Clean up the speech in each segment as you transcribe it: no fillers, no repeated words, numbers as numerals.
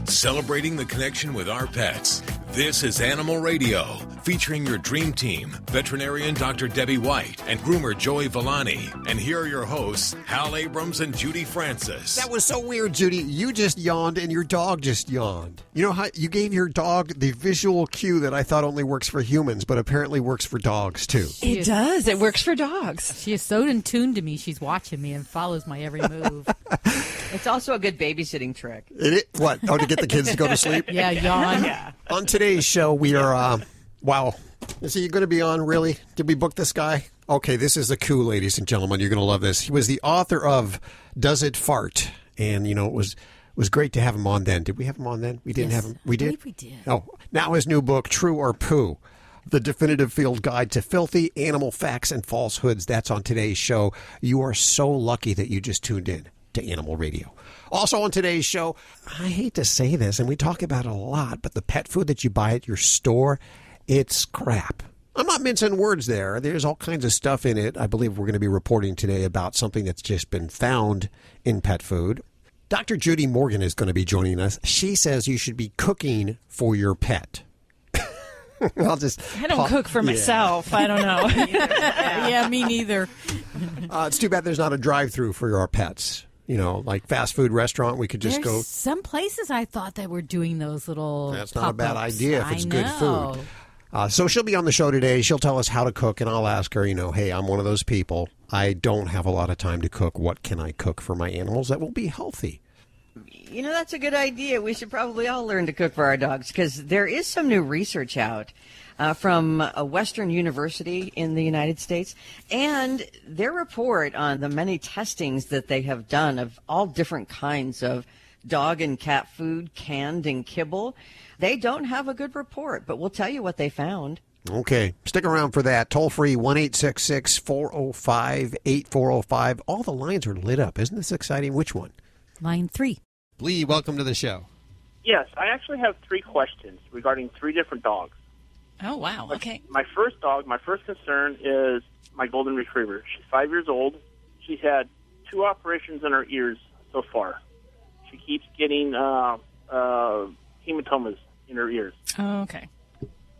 celebrating the connection with our pets. This is Animal Radio, featuring your dream team, veterinarian Dr. Debbie White and groomer Joey Villani. And here are your hosts, Hal Abrams and Judy Francis. That was so weird, Judy. You just yawned and your dog just yawned. You know how you gave your dog the visual cue that I thought only works for humans, but apparently works for dogs, too. It does. It works for dogs. She is so in tune to me. She's watching me and follows my every move. It's also a good babysitting trick. What? Oh, to get the kids to go to sleep? Yeah, yawn. Yeah. On today's show, we are, wow. Is he going to be on, really? Did we book this guy? Okay, this is a coup, ladies and gentlemen. You're going to love this. He was the author of Does It Fart? And, you know, it was great to have him on then. Did we have him on then? We didn't have him. We did? I believe we did. Oh, now his new book, True or Poo, the definitive field guide to filthy animal facts and falsehoods. That's on today's show. You are so lucky that you just tuned in to Animal Radio. Also on today's show, I hate to say this, and we talk about it a lot, but the pet food that you buy at your store, it's crap. I'm not mincing words there. There's all kinds of stuff in it. I believe we're going to be reporting today about something that's just been found in pet food. Dr. Judy Morgan is going to be joining us. She says you should be cooking for your pet. I don't cook for myself. I don't know. Yeah, me neither. It's too bad there's not a drive-through for our pets. You know, like fast food restaurant, we could just go. Some places I thought they were doing those little That's not a bad pop-ups. idea if it's good know. food. So she'll be on the show today. She'll tell us how to cook, and I'll ask her, hey, I'm one of those people. I don't have a lot of time to cook. What can I cook for my animals that will be healthy? You know, that's a good idea. We should probably all learn to cook for our dogs because there is some new research out from a Western university in the United States. And their report on the many testings that they have done of all different kinds of dog and cat food, canned and kibble, they don't have a good report, but we'll tell you what they found. Okay, stick around for that. Toll free 1-866-405-8405. All the lines are lit up. Isn't this exciting? Which one? Line 3. Lee, welcome to the show. Yes, I actually have 3 questions regarding 3 different dogs. Oh, wow. Okay. My first concern is my golden retriever. She's 5 years old. She's had 2 operations in her ears so far. She keeps getting hematomas in her ears. Oh, okay.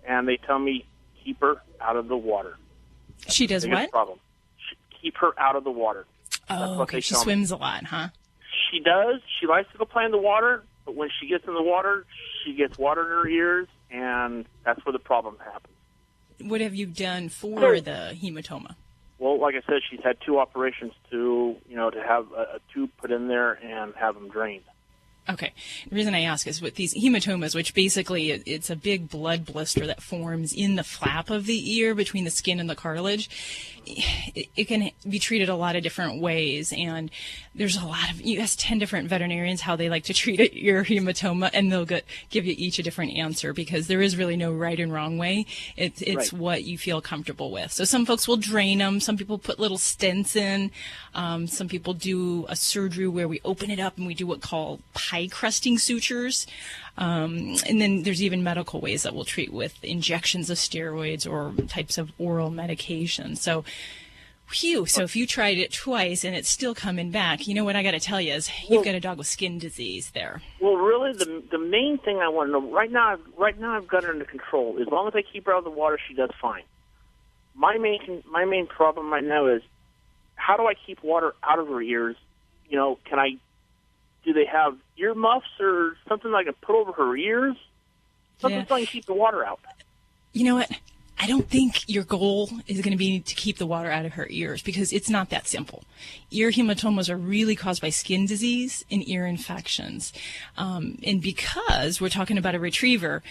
And they tell me keep her out of the water. She does what? Problem. Keep her out of the water. Oh, okay. She swims a lot, huh? She does. She likes to go play in the water, but when she gets in the water, she gets water in her ears, and that's where the problem happens. What have you done for the hematoma? Well, like I said, she's had 2 operations to have a tube put in there and have them drained. Okay. The reason I ask is with these hematomas, which basically it's a big blood blister that forms in the flap of the ear between the skin and the cartilage. It can be treated a lot of different ways, and there's you ask 10 different veterinarians how they like to treat your hematoma, and they'll give you each a different answer because there is really no right and wrong way. It's right. What you feel comfortable with. So some folks will drain them. Some people put little stents in. Some people do a surgery where we open it up and we do what called pie crusting sutures. And then there's even medical ways that we'll treat with injections of steroids or types of oral medication. So, so if you tried it twice and it's still coming back, you know what I got to tell you is you've got a dog with skin disease there. Well, really, the main thing I want to know right now I've got her under control. As long as I keep her out of the water, she does fine. My main problem right now is how do I keep water out of her ears? Do they have ear muffs or something I can put over her ears? Something so I can keep the water out. You know what? I don't think your goal is going to be to keep the water out of her ears because it's not that simple. Ear hematomas are really caused by skin disease and ear infections. And because we're talking about a retriever,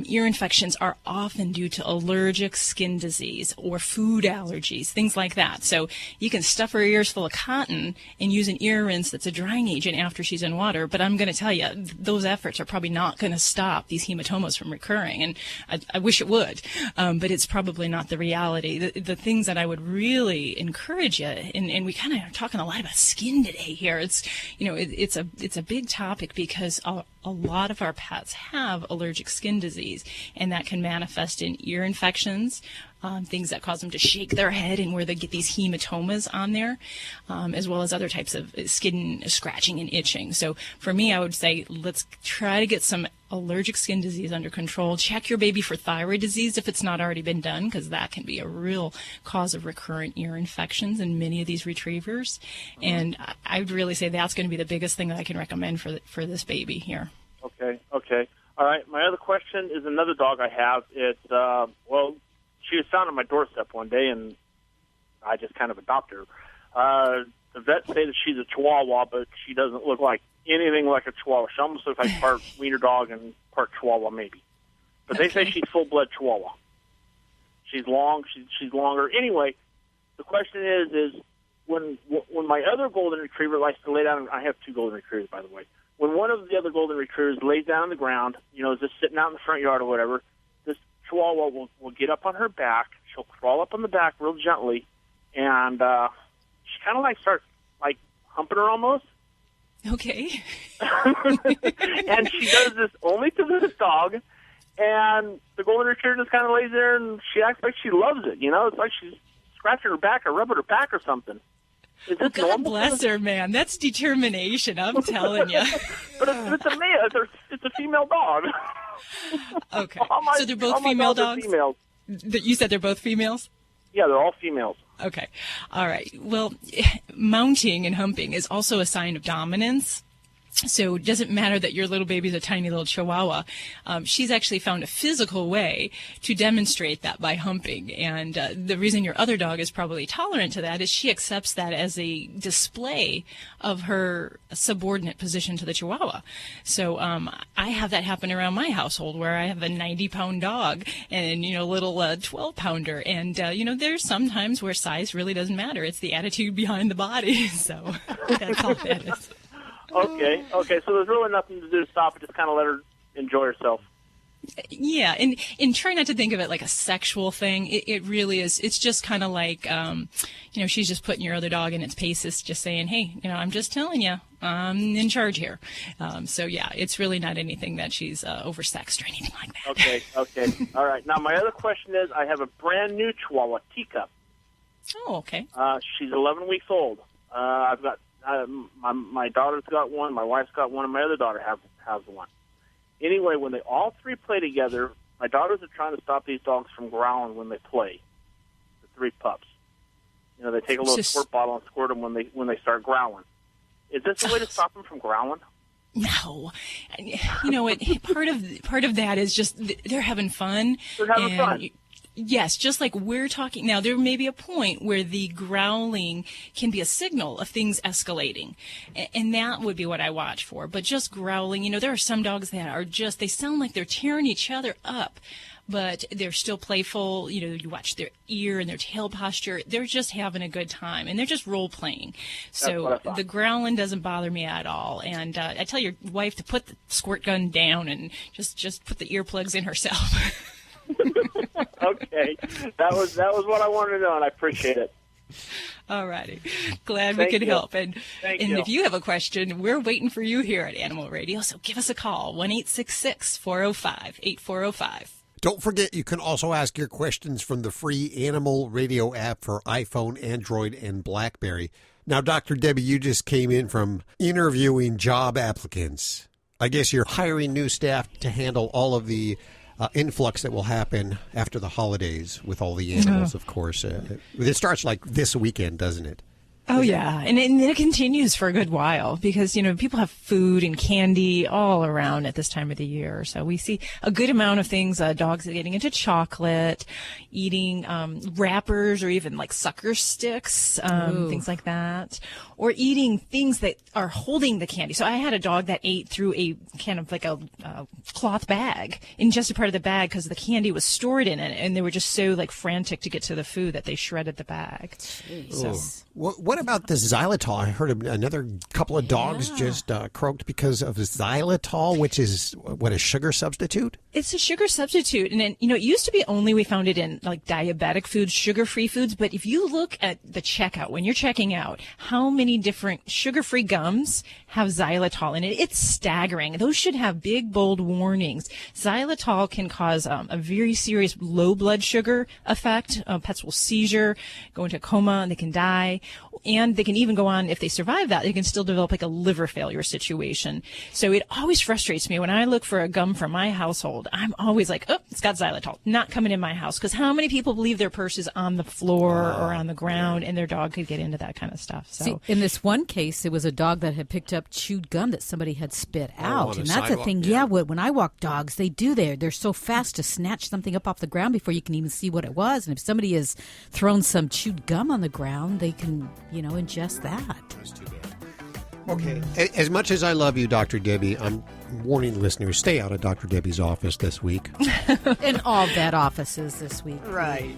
ear infections are often due to allergic skin disease or food allergies, things like that. So you can stuff her ears full of cotton and use an ear rinse that's a drying agent after she's in water. But I'm going to tell you, those efforts are probably not going to stop these hematomas from recurring. And I wish it would. But but it's probably not the reality. The things that I would really encourage you, and we kind of are talking a lot about skin today here. It's, it's a big topic because a lot of our pets have allergic skin disease, and that can manifest in ear infections, things that cause them to shake their head and where they get these hematomas on there, as well as other types of skin scratching and itching. So for me, I would say let's try to get some allergic skin disease under control. Check your baby for thyroid disease if it's not already been done, because that can be a real cause of recurrent ear infections in many of these retrievers. And I would really say that's going to be the biggest thing that I can recommend for this baby here. Okay. All right. My other question is another dog I have. It's, she was found on my doorstep one day, and I just kind of adopted her. The vets say that she's a Chihuahua, but she doesn't look like anything like a Chihuahua. She almost looks like part wiener dog and part Chihuahua, maybe. But they say she's full-blood Chihuahua. She's long. She's longer. Anyway, the question is when my other golden retriever likes to lay down. I have two golden retrievers, by the way. When one of the other golden retrievers lays down on the ground, just sitting out in the front yard or whatever, this Chihuahua will get up on her back. She'll crawl up on the back real gently, and she kind of starts humping her almost. Okay. And she does this only to this dog, and the golden retriever just kind of lays there, and she acts like she loves it. It's like she's scratching her back or rubbing her back or something. Is this God normal? bless her, man. That's determination, I'm telling you. But it's a male. It's a female dog. Okay. So they're all both my female dogs? dogs? Are females. You said they're both females? Yeah, they're all females. Okay. All right. Well, mounting and humping is also a sign of dominance. So it doesn't matter that your little baby's a tiny little Chihuahua. She's actually found a physical way to demonstrate that by humping. And the reason your other dog is probably tolerant to that is she accepts that as a display of her subordinate position to the Chihuahua. So I have that happen around my household where I have a 90-pound dog and, a little 12-pounder. And, there's some times where size really doesn't matter. It's the attitude behind the body. So that's all that is. Okay, so there's really nothing to do to stop it, just kind of let her enjoy herself. Yeah, and try not to think of it like a sexual thing. It really is. It's just kind of like, she's just putting your other dog in its paces, just saying, hey, I'm just telling you, I'm in charge here. So, yeah, it's really not anything that she's oversexed or anything like that. Okay. All right. Now, my other question is, I have a brand new Chihuahua, Teacup. Oh, okay. She's 11 weeks old. I've got my daughter's got one, my wife's got one, and my other daughter has one. Anyway, when they all three play together, my daughters are trying to stop these dogs from growling when they play. The three pups. They take a little squirt bottle and squirt them when they start growling. Is this a way to stop them from growling? No. Part of that is just they're having fun. They're having fun. Yes, just like we're talking now, there may be a point where the growling can be a signal of things escalating, and that would be what I watch for. But just growling, there are some dogs that are they sound like they're tearing each other up, but they're still playful. You watch their ear and their tail posture. They're just having a good time, and they're just role-playing. So the growling doesn't bother me at all. And I tell your wife to put the squirt gun down and just put the earplugs in herself. Okay, that was what I wanted to know, and I appreciate it. All righty, glad we could help. And if you have a question, we're waiting for you here at Animal Radio. So give us a call 1-866-405-8405. Don't forget, you can also ask your questions from the free Animal Radio app for iPhone, Android, and BlackBerry. Now, Dr. Debbie, you just came in from interviewing job applicants. I guess you're hiring new staff to handle all of the influx that will happen after the holidays with all the animals, of course. It starts like this weekend, doesn't it? Oh, yeah. And it continues for a good while because, people have food and candy all around at this time of the year. So we see a good amount of things. Dogs are getting into chocolate, eating wrappers or even like sucker sticks, things like that, or eating things that are holding the candy. So I had a dog that ate through a kind of like a cloth bag, in just a part of the bag because the candy was stored in it. And they were just so like frantic to get to the food that they shredded the bag. So, what what about the xylitol? I heard another couple of dogs just croaked because of xylitol, which is what, a sugar substitute? It's a sugar substitute. And then, it used to be only we found it in like diabetic foods, sugar-free foods. But if you look at the checkout, when you're checking out, how many different sugar-free gums have xylitol in it, it's staggering. Those should have big, bold warnings. Xylitol can cause a very serious low blood sugar effect. Pets will seizure, go into a coma, and they can die. And they can even go on, if they survive that, they can still develop like a liver failure situation. So it always frustrates me when I look for a gum for my household. I'm always like, oh, it's got xylitol, not coming in my house. Because how many people leave their purses on the floor or on the ground, and their dog could get into that kind of stuff? So See, in this one case, it was a dog that had picked up chewed gum that somebody had spit out. And that's the thing. Yeah, when I walk dogs, they do they're so fast to snatch something up off the ground before you can even see what it was. And if somebody has thrown some chewed gum on the ground, they can, ingest that. That's too bad. Okay. As much as I love you, Dr. Debbie, I'm warning listeners, stay out of Dr. Debbie's office this week. And all vet offices this week. Right.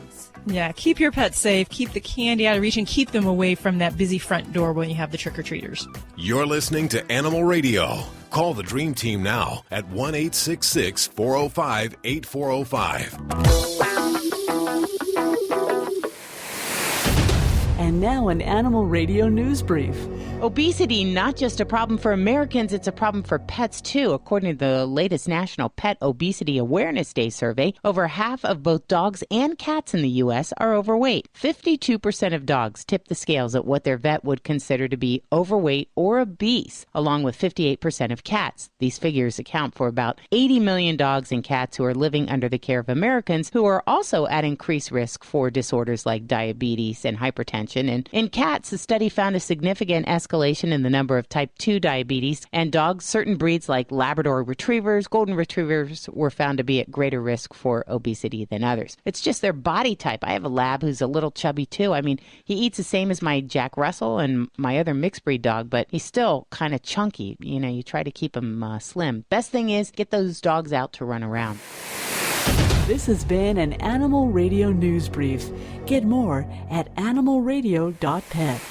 yeah, keep your pets safe, keep the candy out of reach, and keep them away from that busy front door when you have the trick-or-treaters. You're listening to Animal Radio. Call the Dream Team now at 1-866-405-8405. And now an Animal Radio news brief. Obesity, not just a problem for Americans, it's a problem for pets too. According to the latest National Pet Obesity Awareness Day survey, over half of both dogs and cats in the U.S. are overweight. 52% of dogs tip the scales at what their vet would consider to be overweight or obese, along with 58% of cats. These figures account for about 80 million dogs and cats who are living under the care of Americans who are also at increased risk for disorders like diabetes and hypertension. And in cats, the study found a significant escalation in the number of type 2 diabetes, and dogs, certain breeds like Labrador retrievers, golden retrievers, were found to be at greater risk for obesity than others. It's just their body type. I have a lab who's a little chubby too. I mean, he eats the same as my Jack Russell and my other mixed breed dog, but he's still kind of chunky. You know, you try to keep him slim. Best thing is get those dogs out to run around. This has been an Animal Radio news brief. Get more at animalradio.pet.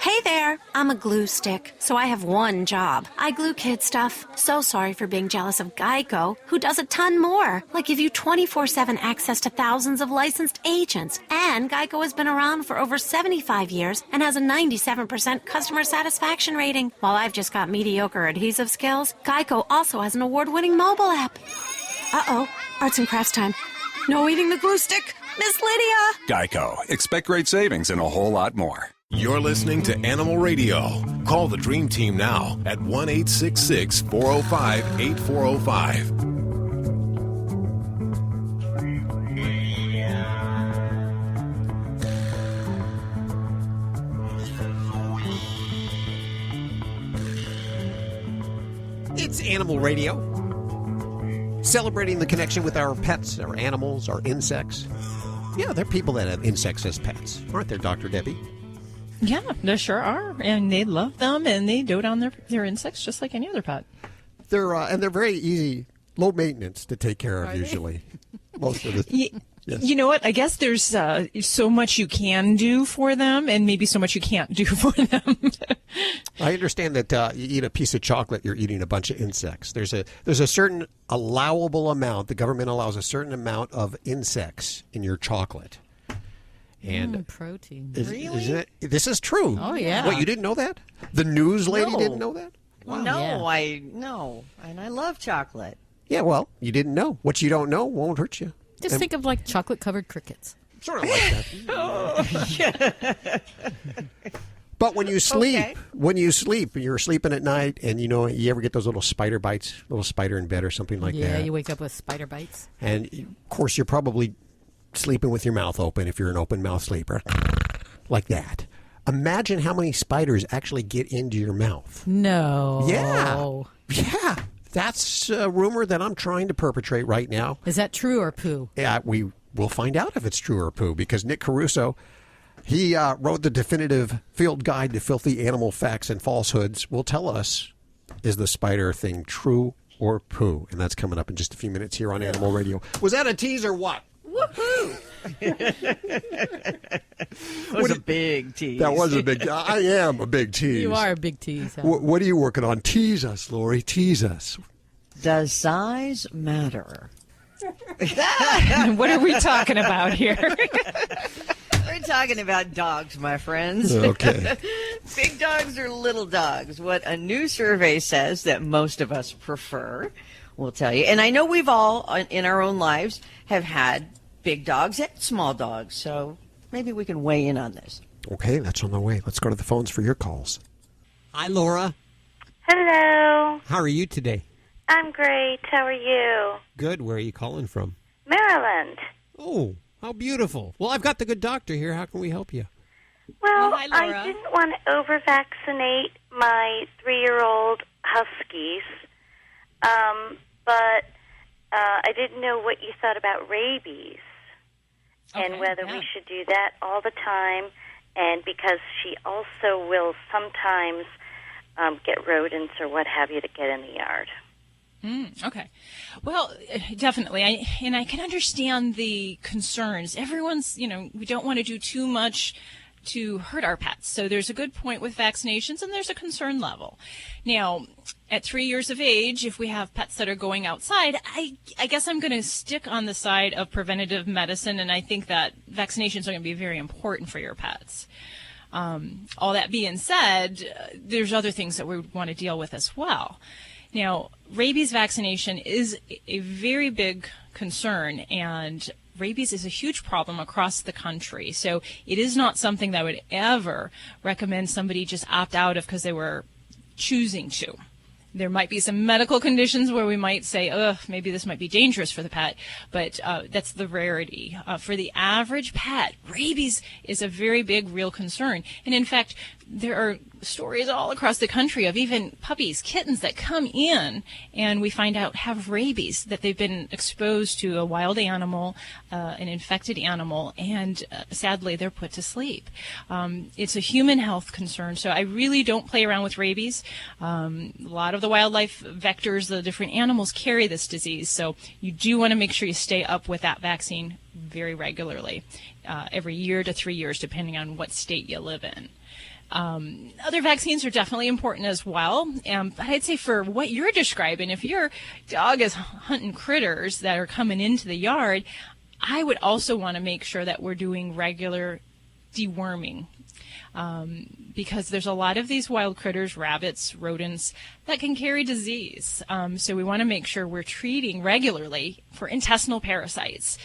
Hey there, I'm a glue stick, so I have one job. I glue kid stuff. So sorry for being jealous of Geico, who does a ton more, like give you 24/7 access to thousands of licensed agents. And Geico has been around for over 75 years and has a 97% customer satisfaction rating. While I've just got mediocre adhesive skills, Geico also has an award-winning mobile app. Uh-oh, arts and crafts time. No eating the glue stick. Miss Lydia! Geico. Expect great savings and a whole lot more. You're listening to Animal Radio. Call the Dream Team now at 1-866-405-8405. It's Animal Radio. Celebrating the connection with our pets, our animals, our insects. Yeah, there are people that have insects as pets, aren't there, Dr. Debbie? Yeah, there sure are, and they love them, and they dote on their insects just like any other pet. They're very easy, low maintenance to take care of usually. Most of the yes. You know what? I guess there's so much you can do for them, and maybe so much you can't do for them. I understand that you eat a piece of chocolate, you're eating a bunch of insects. There's a certain allowable amount. The government allows a certain amount of insects in your chocolate. And protein. Really? This is true. Oh, yeah. What, you didn't know that? The news lady didn't know that? Wow. No, and I love chocolate. Yeah, well, you didn't know. What you don't know won't hurt you. Just think of like chocolate-covered crickets. Sort of like that. But when you sleep, you're sleeping at night, and you ever get those little spider bites, little spider in bed or something like that. Yeah, you wake up with spider bites. And of course, you're probably sleeping with your mouth open if you're an open mouth sleeper, like that. Imagine how many spiders actually get into your mouth. No. Yeah. That's a rumor that I'm trying to perpetrate right now. Is that true or poo? Yeah, we will find out if it's true or poo, because Nick Caruso, he wrote the definitive field guide to filthy animal facts and falsehoods, will tell us, is the spider thing true or poo? And that's coming up in just a few minutes here on Animal Radio. Was that a tease or what? Woohoo! That was a big tease. That was a big. I am a big tease. You are a big tease. Huh? What are you working on? Tease us, Lori. Tease us. Does size matter? What are we talking about here? We're talking about dogs, my friends. Okay. Big dogs or little dogs? What a new survey says that most of us prefer. We'll tell you. And I know we've all, in our own lives, have had big dogs and small dogs. So maybe we can weigh in on this. Okay, that's on the way. Let's go to the phones for your calls. Hi, Laura. Hello. How are you today? I'm great. How are you? Good. Where are you calling from? Maryland. Oh, how beautiful. Well, I've got the good doctor here. How can we help you? Well, hi, Laura. I didn't want to over-vaccinate my 3-year-old huskies, but I didn't know what you thought about rabies and whether we should do that all the time, and because she also will sometimes get rodents or what have you to get in the yard. Okay. Well, definitely. I can understand the concerns. Everyone's, we don't want to do too much to hurt our pets. So there's a good point with vaccinations, and there's a concern level. Now, at 3 years of age, if we have pets that are going outside, I guess I'm going to stick on the side of preventative medicine, and I think that vaccinations are going to be very important for your pets. All that being said, there's other things that we want to deal with as well. Now, rabies vaccination is a very big concern, and rabies is a huge problem across the country. So it is not something that I would ever recommend somebody just opt out of because they were choosing to. There might be some medical conditions where we might say, maybe this might be dangerous for the pet, but that's the rarity. For the average pet, rabies is a very big, real concern. And in fact, there are stories all across the country of even puppies, kittens that come in and we find out have rabies, that they've been exposed to a wild animal, an infected animal, and sadly they're put to sleep. It's a human health concern, so I really don't play around with rabies. A lot of the wildlife vectors, the different animals carry this disease, so you do want to make sure you stay up with that vaccine very regularly, every year to 3 years, depending on what state you live in. Other vaccines are definitely important as well. But I'd say for what you're describing, if your dog is hunting critters that are coming into the yard, I would also want to make sure that we're doing regular deworming. Because there's a lot of these wild critters, rabbits, rodents, that can carry disease. So we want to make sure we're treating regularly for intestinal parasites.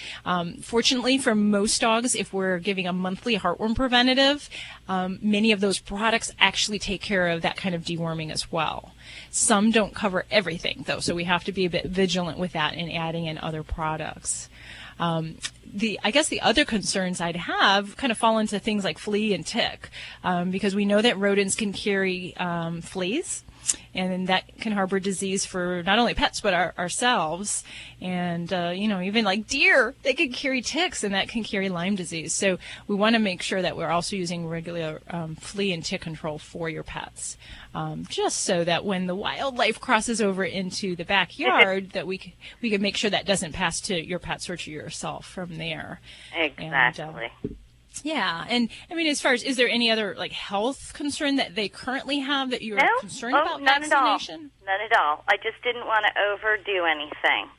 Fortunately, for most dogs, if we're giving a monthly heartworm preventative, many of those products actually take care of that kind of deworming as well. Some don't cover everything, though, so we have to be a bit vigilant with that and adding in other products. I guess the other concerns I'd have kind of fall into things like flea and tick, because we know that rodents can carry fleas, and that can harbor disease for not only pets but ourselves. And even like deer, they can carry ticks, and that can carry Lyme disease. So we want to make sure that we're also using regular flea and tick control for your pets, just so that when the wildlife crosses over into the backyard, that we can make sure that doesn't pass to your pets or to yourself from there. Exactly. Yeah, and I mean, as far as, is there any other health concern that they currently have that you're concerned about vaccination? None at all. I just didn't want to overdo anything,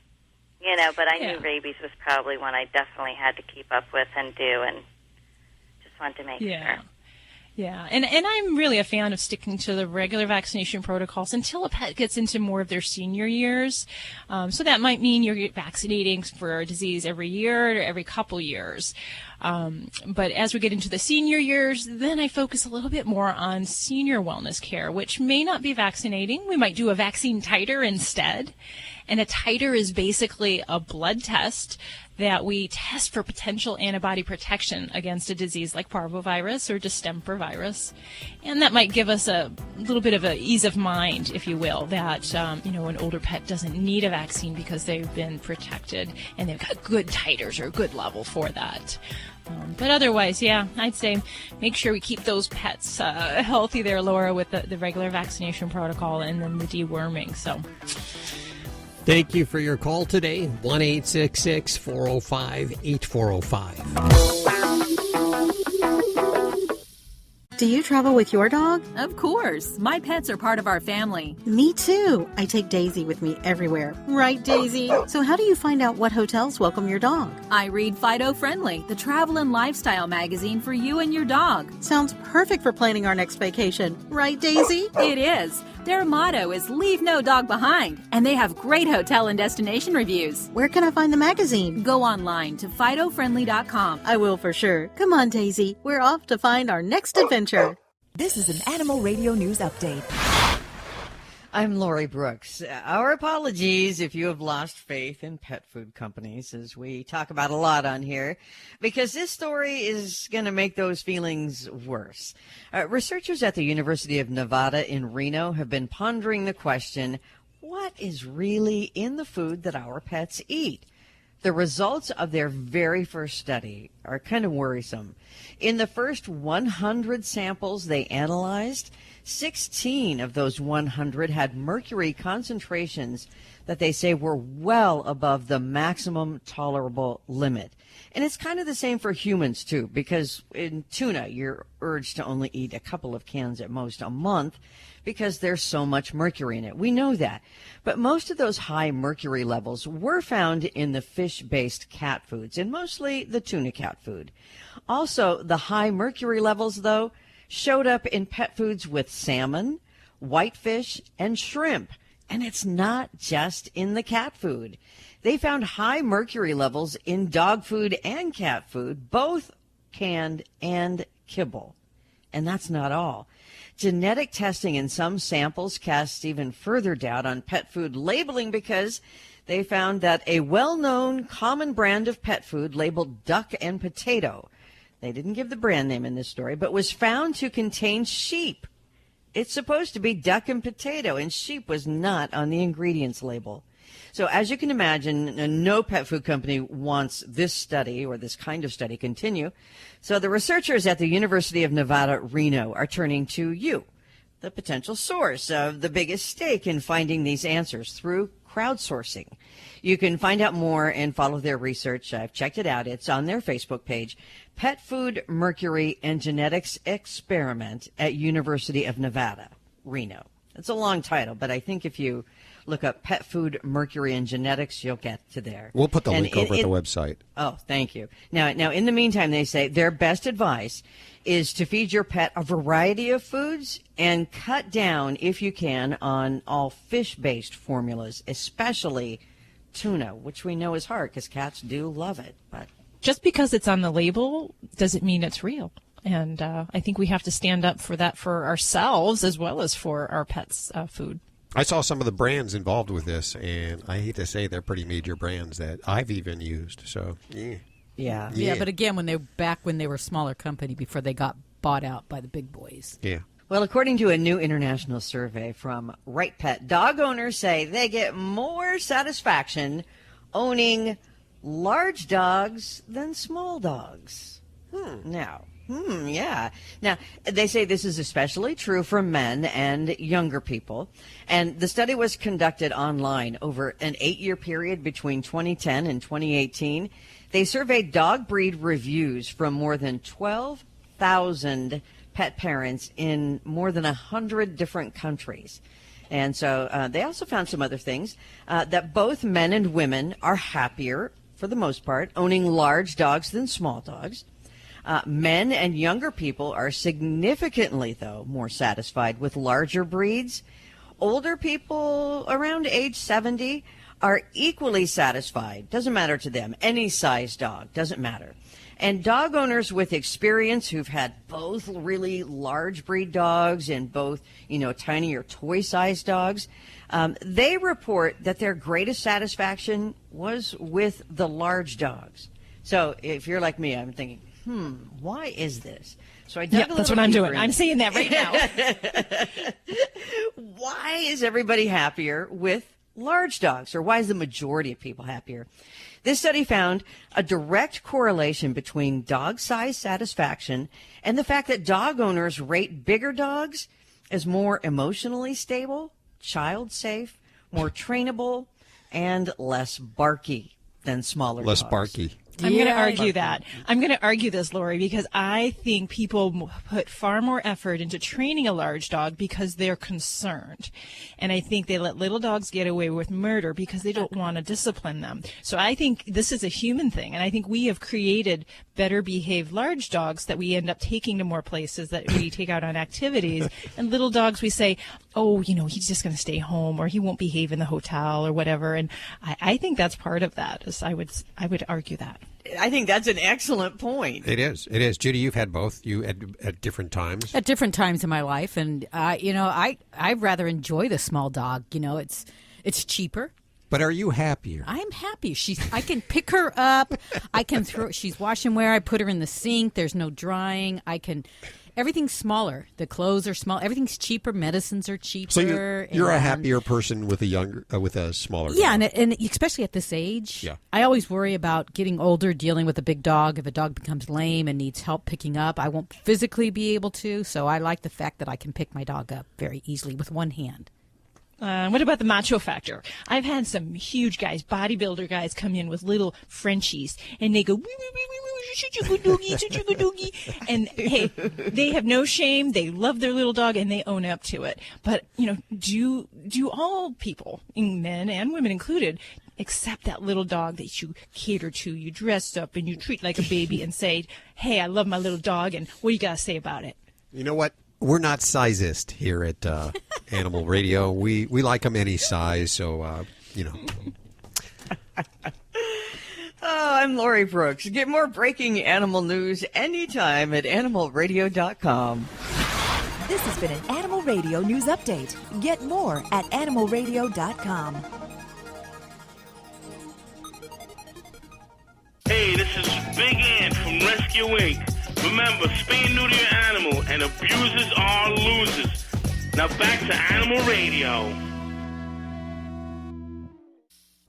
but I knew rabies was probably one I definitely had to keep up with and do, and just wanted to make sure. Yeah, and I'm really a fan of sticking to the regular vaccination protocols until a pet gets into more of their senior years. So that might mean you're vaccinating for a disease every year or every couple years. But as we get into the senior years, then I focus a little bit more on senior wellness care, which may not be vaccinating. We might do a vaccine titer instead. And a titer is basically a blood test that we test for potential antibody protection against a disease like parvovirus or distemper virus. And that might give us a little bit of an ease of mind, if you will, that, an older pet doesn't need a vaccine because they've been protected and they've got good titers or a good level for that. But otherwise, I'd say make sure we keep those pets healthy there, Laura, with the regular vaccination protocol and then the deworming. So Thank you for your call today. 1-866-405-8405. Do you travel with your dog? Of course. My pets are part of our family. Me too. I take Daisy with me everywhere. Right, Daisy? So how do you find out what hotels welcome your dog? I read Fido Friendly, the travel and lifestyle magazine for you and your dog. Sounds perfect for planning our next vacation. Right, Daisy? It is. Their motto is leave no dog behind, and they have great hotel and destination reviews. Where can I find the magazine? Go online to FidoFriendly.com. I will for sure. Come on, Daisy. We're off to find our next adventure. This is an Animal Radio News Update. I'm Lori Brooks. Our apologies if you have lost faith in pet food companies, as we talk about a lot on here, because this story is going to make those feelings worse. Researchers at the University of Nevada in Reno have been pondering the question, what is really in the food that our pets eat? The results of their very first study are kind of worrisome. In the first 100 samples they analyzed, 16 of those 100 had mercury concentrations that they say were well above the maximum tolerable limit. And it's kind of the same for humans, too, because in tuna, you're urged to only eat a couple of cans at most a month because there's so much mercury in it. We know that. But most of those high mercury levels were found in the fish-based cat foods, and mostly the tuna cat food. Also, the high mercury levels, though, showed up in pet foods with salmon, whitefish, and shrimp. And it's not just in the cat food. They found high mercury levels in dog food and cat food, both canned and kibble. And that's not all. Genetic testing in some samples casts even further doubt on pet food labeling because they found that a well-known common brand of pet food labeled duck and potato, they didn't give the brand name in this story, but was found to contain sheep. It's supposed to be duck and potato, and sheep was not on the ingredients label. So as you can imagine, no pet food company wants this study or this kind of study continue. So the researchers at the University of Nevada, Reno are turning to you, the potential source of the biggest stake in finding these answers through crowdsourcing. You can find out more and follow their research. I've checked it out. It's on their Facebook page, Pet Food, Mercury, and Genetics Experiment at University of Nevada, Reno. It's a long title, but I think if you look up Pet Food, Mercury, and Genetics, you'll get to there. We'll put the link over at the website. Oh, thank you. Now, in the meantime, they say their best advice is to feed your pet a variety of foods and cut down, if you can, on all fish-based formulas, especially tuna, which we know is hard because cats do love it. But just because it's on the label doesn't mean it's real. And I think we have to stand up for that for ourselves as well as for our pets' food. I saw some of the brands involved with this, and I hate to say they're pretty major brands that I've even used. So, yeah. Yeah, but again, when they were a smaller company before they got bought out by the big boys. Yeah. Well, according to a new international survey from Right Pet, dog owners say they get more satisfaction owning large dogs than small dogs. Yeah. Now, they say this is especially true for men and younger people. And the study was conducted online over an 8-year period between 2010 and 2018. They surveyed dog breed reviews from more than 12,000 pet parents in more than 100 different countries. And so they also found some other things, that both men and women are happier, for the most part, owning large dogs than small dogs. Men and younger people are significantly, though, more satisfied with larger breeds. Older people around age 70 are equally satisfied. Doesn't matter to them. Any size dog, doesn't matter. And dog owners with experience who've had both really large breed dogs and both, tiny or toy-sized dogs, they report that their greatest satisfaction was with the large dogs. So if you're like me, I'm thinking, why is this? So I dug a little that's what I'm doing. I'm seeing that right now. Why is everybody happier with large dogs, or why is the majority of people happier? This study found a direct correlation between dog size satisfaction and the fact that dog owners rate bigger dogs as more emotionally stable, child safe, more trainable, and less barky than smaller Less dogs. barky. I'm going to argue that. I'm going to argue this, Lori, because I think people put far more effort into training a large dog because they're concerned. And I think they let little dogs get away with murder because they don't want to discipline them. So I think this is a human thing. And I think we have created better behaved large dogs that we end up taking to more places that we take out on activities. And little dogs, we say, oh, he's just going to stay home or he won't behave in the hotel or whatever. And I think that's part of that. I would argue that. I think that's an excellent point. It is. Judy, you've had both. You at different times. At different times in my life, and I rather enjoy the small dog. It's cheaper. But are you happier? I'm happy. I can pick her up. I can throw. She's wash and wear. I put her in the sink. There's no drying. Everything's smaller. The clothes are small. Everything's cheaper. Medicines are cheaper. So you're a happier person with a smaller dog. Yeah, and especially at this age. Yeah. I always worry about getting older, dealing with a big dog. If a dog becomes lame and needs help picking up, I won't physically be able to. So I like the fact that I can pick my dog up very easily with one hand. What about the macho factor? I've had some huge guys, bodybuilder guys, come in with little Frenchies, and they go, wee, wee, wee, wee, wee, such a good doogie, such a good doogie. And hey, they have no shame. They love their little dog, and they own up to it. But, do all people, men and women included, accept that little dog that you cater to, you dress up, and you treat like a baby and say, hey, I love my little dog, and what do you got to say about it? You know what? We're not sizist here at Animal Radio. We like them any size, so, Oh, I'm Lori Brooks. Get more breaking animal news anytime at animalradio.com. This has been an Animal Radio News Update. Get more at animalradio.com. Hey, this is Big Ant from Rescue Inc. Remember, spay and neuter your animal, and abusers are losers. Now back to Animal Radio.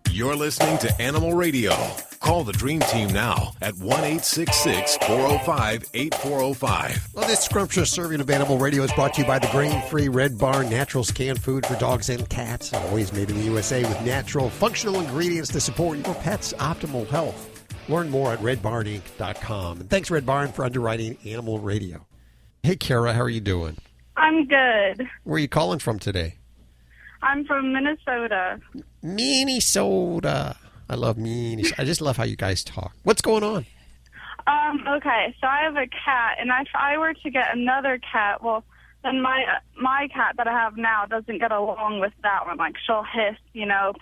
You're listening to Animal Radio. Call the Dream Team now at 1-866-405-8405. Well, this scrumptious serving of Animal Radio is brought to you by the grain-free Red Barn natural canned food for dogs and cats. Always made in the USA with natural, functional ingredients to support your pet's optimal health. Learn more at redbarninc.com. And thanks, Red Barn, for underwriting Animal Radio. Hey, Kara, how are you doing? I'm good. Where are you calling from today? I'm from Minnesota. Minnesota. I love Minnesota. I just love how you guys talk. What's going on? Okay, so I have a cat, and if I were to get another cat, well, then my cat that I have now doesn't get along with that one. Like, she'll hiss,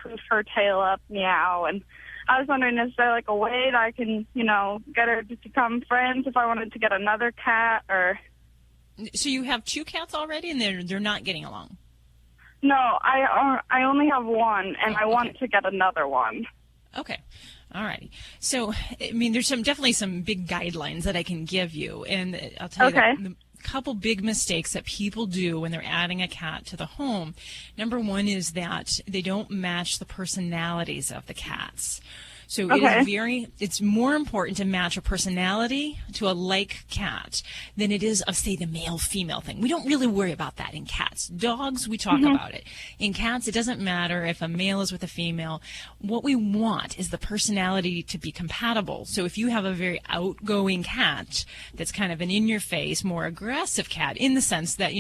poof her tail up, meow, and I was wondering, is there like a way that I can, get her to become friends if I wanted to get another cat, or? So you have two cats already, and they're not getting along? No, I only have one, and I want to get another one. Okay. All righty. So, I mean, there's definitely some big guidelines that I can give you, and I'll tell you that the couple big mistakes that people do when they're adding a cat to the home. Number one is that they don't match the personalities of the cats. So it's more important to match a personality to a like cat than it is of, say, the male-female thing. We don't really worry about that in cats. Dogs, we talk about it. In cats, it doesn't matter if a male is with a female. What we want is the personality to be compatible. So if you have a very outgoing cat that's kind of an in-your-face, more aggressive cat, in the sense that,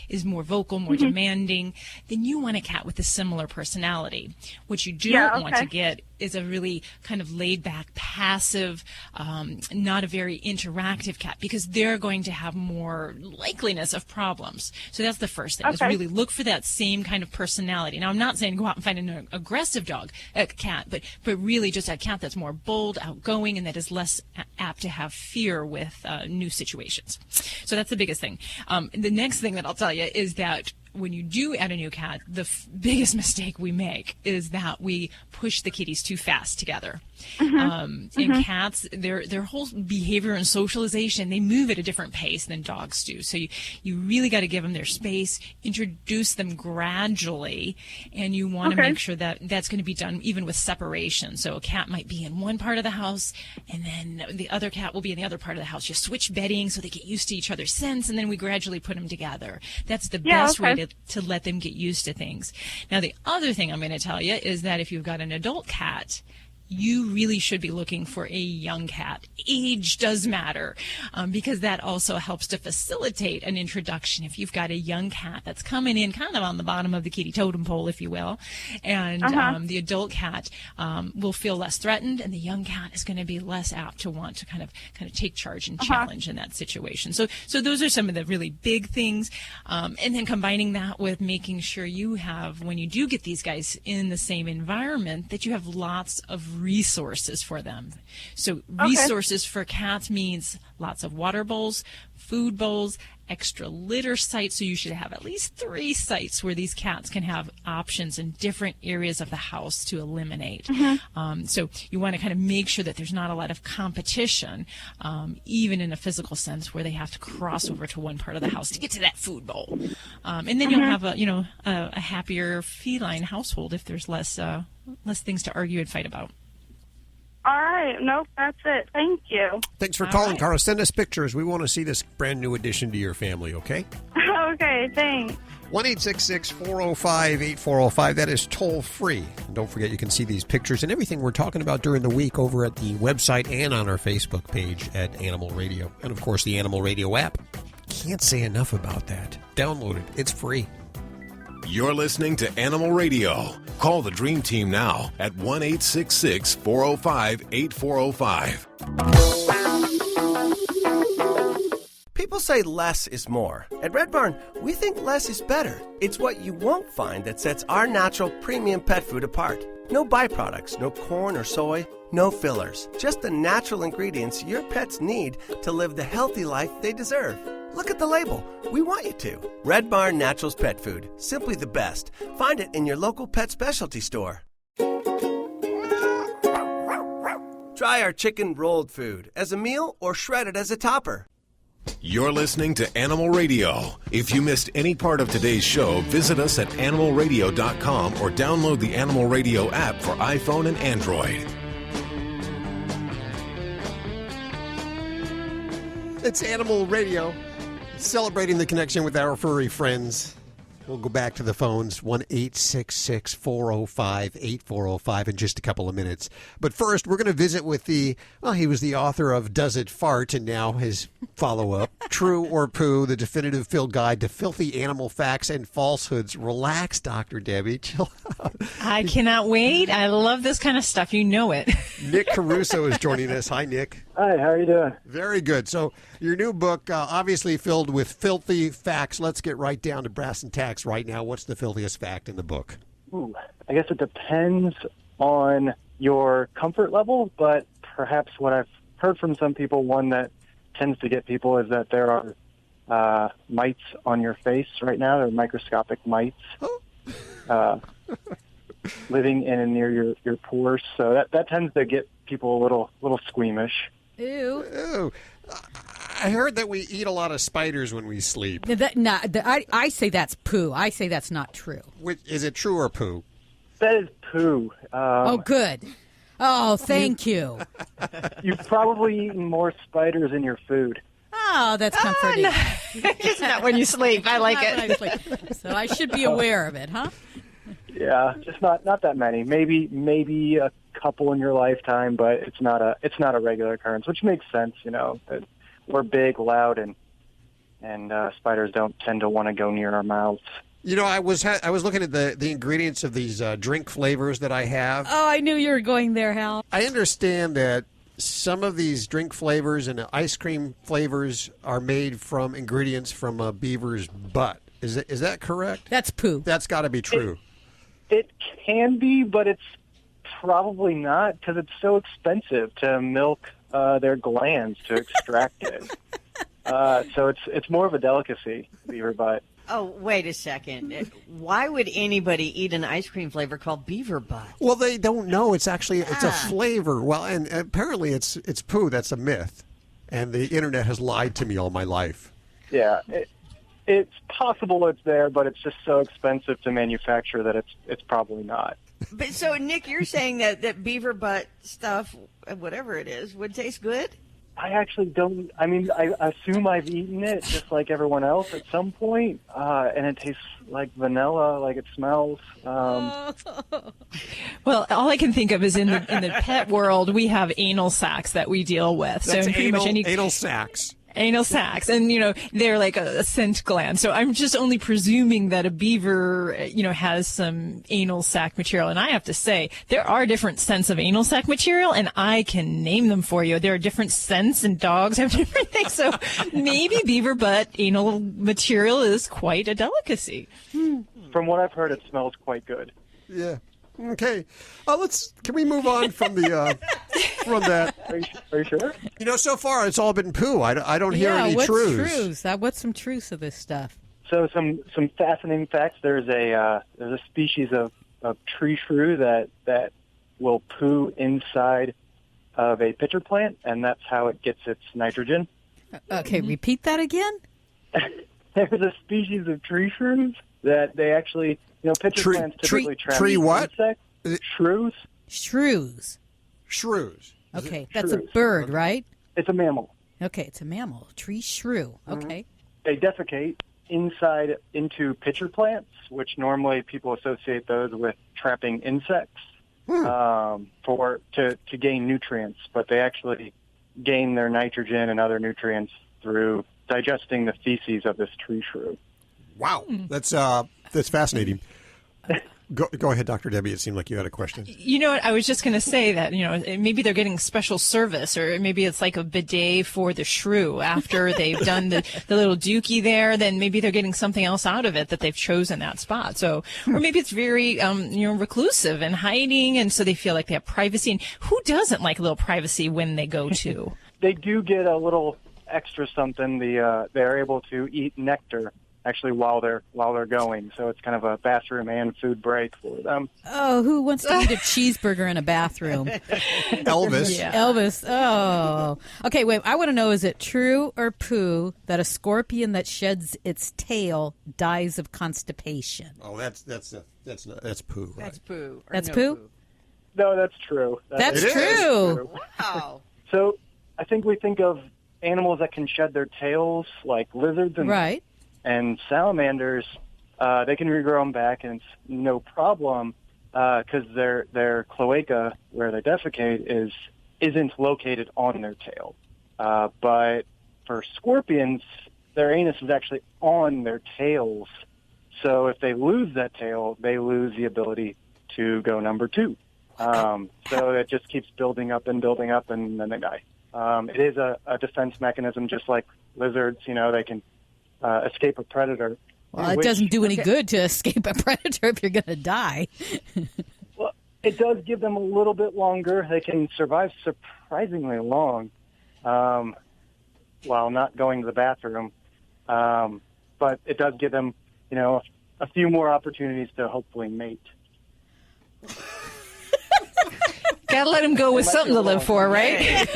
is more vocal, more demanding, then you want a cat with a similar personality. What you don't want to get is a really kind of laid-back, passive, not a very interactive cat, because they're going to have more likeliness of problems. So that's the first thing, is really look for that same kind of personality. Now, I'm not saying go out and find an aggressive cat, but really just a cat that's more bold, outgoing, and that is less apt to have fear with new situations. So that's the biggest thing. The next thing that I'll tell you is that when you do add a new cat, the biggest mistake we make is that we push the kitties too fast together. And cats, their whole behavior and socialization, they move at a different pace than dogs do. So you really got to give them their space, introduce them gradually, and you want to make sure that that's going to be done even with separation. So a cat might be in one part of the house, and then the other cat will be in the other part of the house. You switch bedding so they get used to each other's scents, and then we gradually put them together. That's the best way to let them get used to things. Now, the other thing I'm going to tell you is that if you've got an adult cat, you really should be looking for a young cat. Age does matter, because that also helps to facilitate an introduction. If you've got a young cat that's coming in kind of on the bottom of the kitty totem pole, if you will, and the adult cat will feel less threatened, and the young cat is going to be less apt to want to kind of take charge and challenge in that situation. So those are some of the really big things, and then combining that with making sure you have, when you do get these guys in the same environment, that you have lots of resources for them. So resources for cats means lots of water bowls, food bowls, extra litter sites. So you should have at least 3 sites where these cats can have options in different areas of the house to eliminate. So you want to kind of make sure that there's not a lot of competition, even in a physical sense, where they have to cross over to one part of the house to get to that food bowl. And then you'll have a happier feline household if there's less things to argue and fight about. All right. Nope, that's it. Thank you. Thanks for calling, Carl. Send us pictures. We want to see this brand new addition to your family, okay? Okay, thanks. 1-866-405-8405. That is toll free. And don't forget, you can see these pictures and everything we're talking about during the week over at the website and on our Facebook page at Animal Radio. And, of course, the Animal Radio app. Can't say enough about that. Download it. It's free. You're listening to Animal Radio. Call the Dream Team now at 1-866-405-8405. People say less is more. At Red Barn, we think less is better. It's what you won't find that sets our natural premium pet food apart. No byproducts, no corn or soy, no fillers. Just the natural ingredients your pets need to live the healthy life they deserve. Look at the label. We want you to. Red Barn Naturals Pet Food. Simply the best. Find it in your local pet specialty store. Try our chicken rolled food as a meal or shredded as a topper. You're listening to Animal Radio. If you missed any part of today's show, visit us at animalradio.com or download the Animal Radio app for iPhone and Android. It's Animal Radio, celebrating the connection with our furry friends. We'll go back to the phones, 1-866-405-8405 in just a couple of minutes. But first, we're going to visit with he was the author of Does It Fart, and now his follow-up, True or Poo, the definitive field guide to filthy animal facts and falsehoods. Relax, Dr. Debbie. Chill out. I cannot wait. I love this kind of stuff. You know it. Nick Caruso is joining us. Hi, Nick. Hi, how are you doing? Very good. So your new book, obviously filled with filthy facts. Let's get right down to brass and tacks right now. What's the filthiest fact in the book? Ooh, I guess it depends on your comfort level, but perhaps what I've heard from some people, one that tends to get people is that there are mites on your face right now. They're microscopic mites living in and near your pores. So that tends to get people a little squeamish. Ew. I heard that we eat a lot of spiders when we sleep. I say that's poo. I say that's not true. Is it true or poo? That is poo. Oh, good. Oh, thank you. You've probably eaten more spiders in your food. Oh, that's comforting. It's not when you sleep. I like it. So I should be aware of it, huh? Yeah, just not that many. Maybe a couple in your lifetime, but it's not a regular occurrence, which makes sense. You know, that we're big, loud, and spiders don't tend to want to go near our mouths. You know, I was looking at the ingredients of these drink flavors that I have. Oh, I knew you were going there, Hal. I understand that some of these drink flavors and ice cream flavors are made from ingredients from a beaver's butt. Is that correct? That's poo. That's got to be true. It can be, but it's probably not, because it's so expensive to milk their glands to extract it. So it's more of a delicacy, beaver butt. Oh, wait a second. Why would anybody eat an ice cream flavor called beaver butt? Well, they don't know. It's actually it's a flavor. Well, and apparently it's poo. That's a myth, and the internet has lied to me all my life. Yeah, it's possible it's there, but it's just so expensive to manufacture that it's probably not. But so, Nick, you're saying that beaver butt stuff, whatever it is, would taste good? I actually don't. I mean, I assume I've eaten it just like everyone else at some point, and it tastes like vanilla, like it smells. Well, all I can think of is in the pet world, we have anal sacs that we deal with. That's so pretty much any anal sacs. Anal sacs, and they're like a scent gland. So I'm just only presuming that a beaver, has some anal sac material. And I have to say, there are different scents of anal sac material, and I can name them for you. There are different scents, and dogs have different things. So maybe beaver butt anal material is quite a delicacy. From what I've heard, it smells quite good. Yeah. Okay. Can we move on from the from that? Are you sure? So far it's all been poo. I don't hear any what's truths. truths? What's some truths of this stuff? So some fascinating facts. There's a species of tree shrew that will poo inside of a pitcher plant, and that's how it gets its nitrogen. Okay, repeat that again. There's a species of tree shrews that they actually, pitcher plants typically trap tree what? insects. Shrews. Shrews. Okay, that's a bird, right? It's a mammal. Okay, it's a mammal. Tree shrew. Okay. They defecate inside into pitcher plants, which normally people associate those with trapping insects to gain nutrients, but they actually gain their nitrogen and other nutrients through digesting the feces of this tree shrew. Wow, that's fascinating. Go ahead, Dr. Debbie. It seemed like you had a question. You know what? I was just going to say that, maybe they're getting special service, or maybe it's like a bidet for the shrew after they've done the little dookie there. Then maybe they're getting something else out of it that they've chosen that spot. So, or maybe it's very, reclusive and hiding, and so they feel like they have privacy. And who doesn't like a little privacy when they go to? They do get a little extra something. They're able to eat nectar. Actually, while they're going, so it's kind of a bathroom and food break for them. Oh, who wants to eat a cheeseburger in a bathroom? Elvis. Yeah. Elvis. Oh, okay. Wait, I want to know: is it true or poo that a scorpion that sheds its tail dies of constipation? Oh, that's poo. Right? That's poo. That's poo. No, that's true. That's true. Wow. So I think we think of animals that can shed their tails, like lizards and right. And salamanders, they can regrow them back, and it's no problem because their cloaca, where they defecate, isn't located on their tail. But for scorpions, their anus is actually on their tails. So if they lose that tail, they lose the ability to go number two. So it just keeps building up, and then they die. It is a defense mechanism, just like lizards. They can escape a predator. Well, it doesn't do any good to escape a predator if you're going to die. Well, it does give them a little bit longer. They can survive surprisingly long while not going to the bathroom. But it does give them, a few more opportunities to hopefully mate. Gotta let them go with something to live for, right?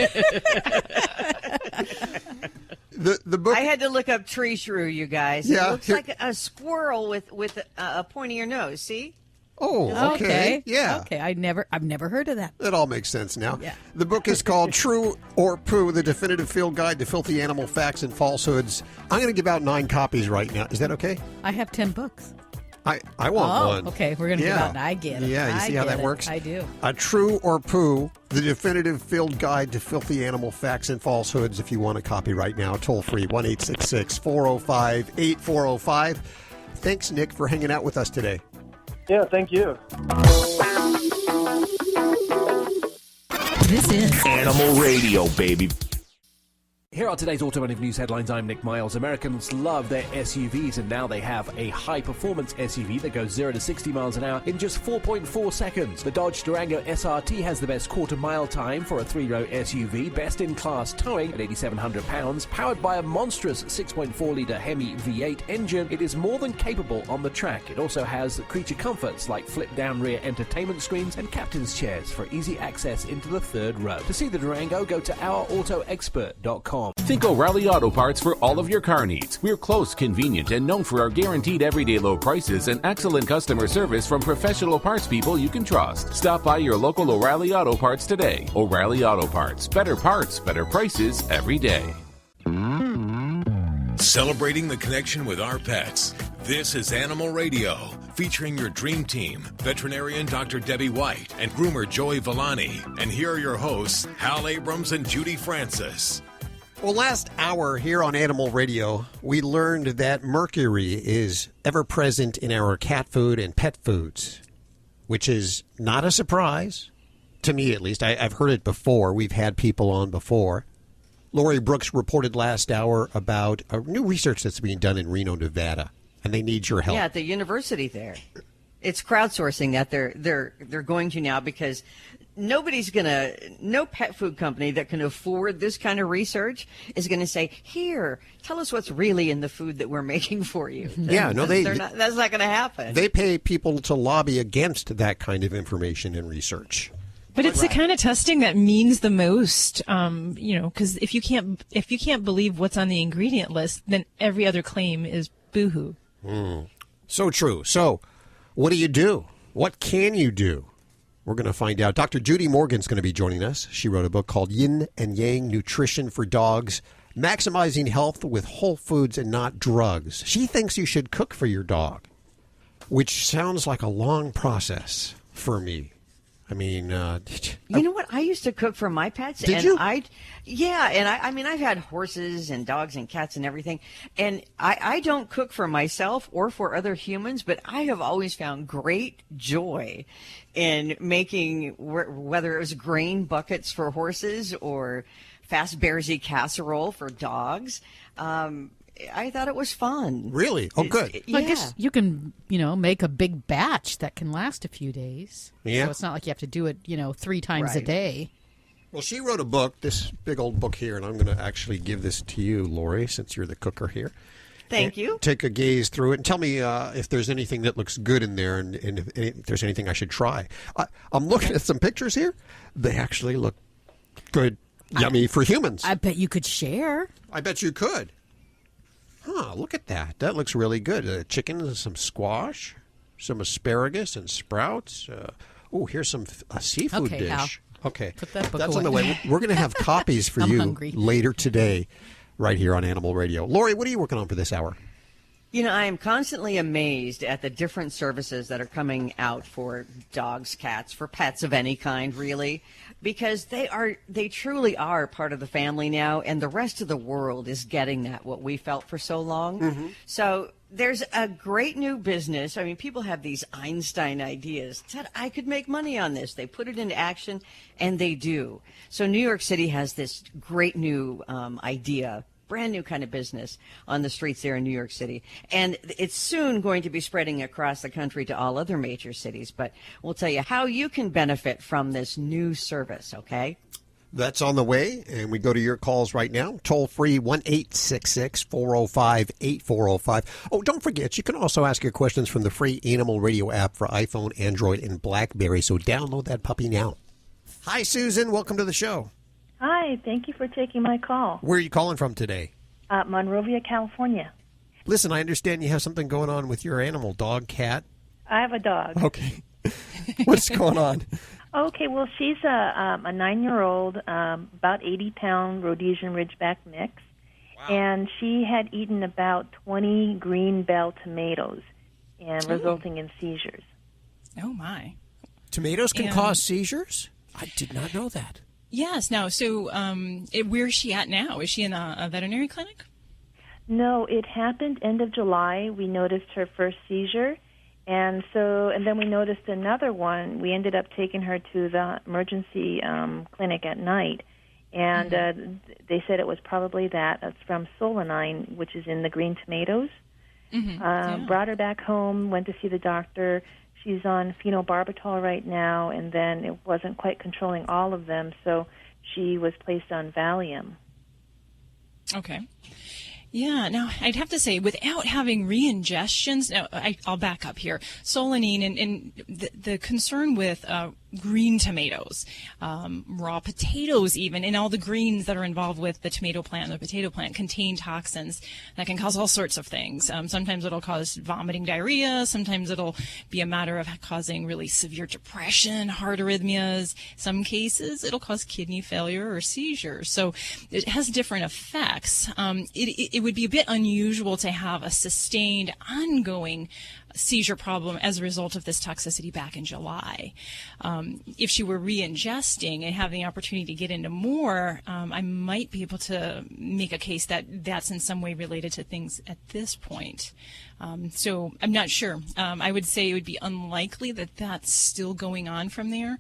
The book. I had to look up tree shrew, you guys. Yeah, it looks like a squirrel with a pointier nose. See? Oh, okay. Yeah. Okay, I've never heard of that. That all makes sense now. Yeah. The book is called True or Poo, The Definitive Field Guide to Filthy Animal Facts and Falsehoods. I'm going to give out 9 copies right now. Is that okay? I have 10 books. I want one. Okay, we're going to give out. I get it. Yeah, you see how that works? I do. True or Poo, The Definitive Field Guide to Filthy Animal Facts and Falsehoods. If you want a copy right now, toll free, 1-866-405-8405. Thanks, Nick, for hanging out with us today. Yeah, thank you. This is Animal Radio, baby. Here are today's automotive news headlines. I'm Nick Miles. Americans love their SUVs, and now they have a high-performance SUV that goes 0 to 60 miles an hour in just 4.4 seconds. The Dodge Durango SRT has the best quarter-mile time for a 3-row SUV, best-in-class towing at 8,700 pounds. Powered by a monstrous 6.4-litre Hemi V8 engine, it is more than capable on the track. It also has creature comforts like flip-down rear entertainment screens and captain's chairs for easy access into the third row. To see the Durango, go to ourautoexpert.com. Think O'Reilly Auto Parts for all of your car needs. We're close, convenient, and known for our guaranteed everyday low prices and excellent customer service from professional parts people you can trust. Stop by your local O'Reilly Auto Parts today. O'Reilly Auto Parts. Better parts, better prices every day. Celebrating the connection with our pets. This is Animal Radio, featuring your dream team, veterinarian Dr. Debbie White and groomer Joey Villani. And here are your hosts, Hal Abrams and Judy Francis. Well, last hour here on Animal Radio, we learned that mercury is ever present in our cat food and pet foods, which is not a surprise, to me at least. I've heard it before. We've had people on before. Lori Brooks reported last hour about a new research that's being done in Reno, Nevada, and they need your help. Yeah, at the university there. It's crowdsourcing that they're going to now, because no pet food company that can afford this kind of research is going to say, here, tell us what's really in the food that we're making for you. Yeah, no, that's not going to happen. They pay people to lobby against that kind of information and research. But it's the kind of testing that means the most, because if you can't believe what's on the ingredient list, then every other claim is boohoo. So true. So what do you do? What can you do? We're going to find out. Dr. Judy Morgan is going to be joining us. She wrote a book called Yin and Yang Nutrition for Dogs, Maximizing Health with Whole Foods and Not Drugs. She thinks you should cook for your dog, which sounds like a long process for me. I mean, you know what? I used to cook for my pets. Did you? I mean, I've had horses and dogs and cats and everything. And I don't cook for myself or for other humans, but I have always found great joy in making, whether it was grain buckets for horses or fast bearsy casserole for dogs. I thought it was fun. Really? Oh, good. Yeah. I guess you can, make a big batch that can last a few days. Yeah. So it's not like you have to do it, 3 times a day. Well, she wrote a book, this big old book here, and I'm going to actually give this to you, Lori, since you're the cooker here. Thank you. Take a gaze through it and tell me if there's anything that looks good in there and if there's anything I should try. I'm looking at some pictures here. They actually look good, yummy for humans. I bet you could share. I bet you could. Huh, look at that. That looks really good. Chicken, some squash, some asparagus and sprouts. Here's some seafood dish. Al. Okay, put that book that's away. on the way. We're going to have copies for I'm you hungry. later today right here on Animal Radio. Lori, what are you working on for this hour? I am constantly amazed at the different services that are coming out for dogs, cats, for pets of any kind, really, because they truly are part of the family now, and the rest of the world is getting that, what we felt for so long. Mm-hmm. So there's a great new business. I mean, people have these Einstein ideas that I could make money on this. They put it into action, and they do. So New York City has this great new idea, brand new kind of business on the streets there in New York City. And it's soon going to be spreading across the country to all other major cities. But we'll tell you how you can benefit from this new service, okay? That's on the way, and we go to your calls right now. Toll free 1-866-405-8405. Oh, don't forget, you can also ask your questions from the free Animal Radio app for iPhone, Android, and BlackBerry. So download that puppy now. Hi, Susan. Welcome to the show. Hi, thank you for taking my call. Where are you calling from today? Monrovia, California. Listen, I understand you have something going on with your animal, dog, cat. I have a dog. Okay. What's going on? Okay, well, she's a 9-year-old, about 80-pound Rhodesian Ridgeback mix, and she had eaten about 20 green bell tomatoes, and resulting in seizures. Oh, my. Tomatoes can cause seizures? I did not know that. Yes. Now, so where is she at now? Is she in a veterinary clinic? No, it happened end of July. We noticed her first seizure, and then we noticed another one. We ended up taking her to the emergency clinic at night, And they said it was probably that. It's from solanine, which is in the green tomatoes. Brought her back home, went to see the doctor. She's on phenobarbital right now, and then it wasn't quite controlling all of them, so she was placed on Valium. Okay. Yeah, now I'd have to say, without having re-ingestions, now I'll back up here. Solanine and the concern with green tomatoes, raw potatoes even, and all the greens that are involved with the tomato plant, the potato plant, contain toxins that can cause all sorts of things. Sometimes it'll cause vomiting, diarrhea. Sometimes it'll be a matter of causing really severe depression, heart arrhythmias. Some cases it'll cause kidney failure or seizures. So it has different effects. It would be a bit unusual to have a sustained, ongoing seizure problem as a result of this toxicity back in July. If she were re-ingesting and having the opportunity to get into more, I might be able to make a case that that's in some way related to things at this point. So I'm not sure. I would say it would be unlikely that that's still going on from there.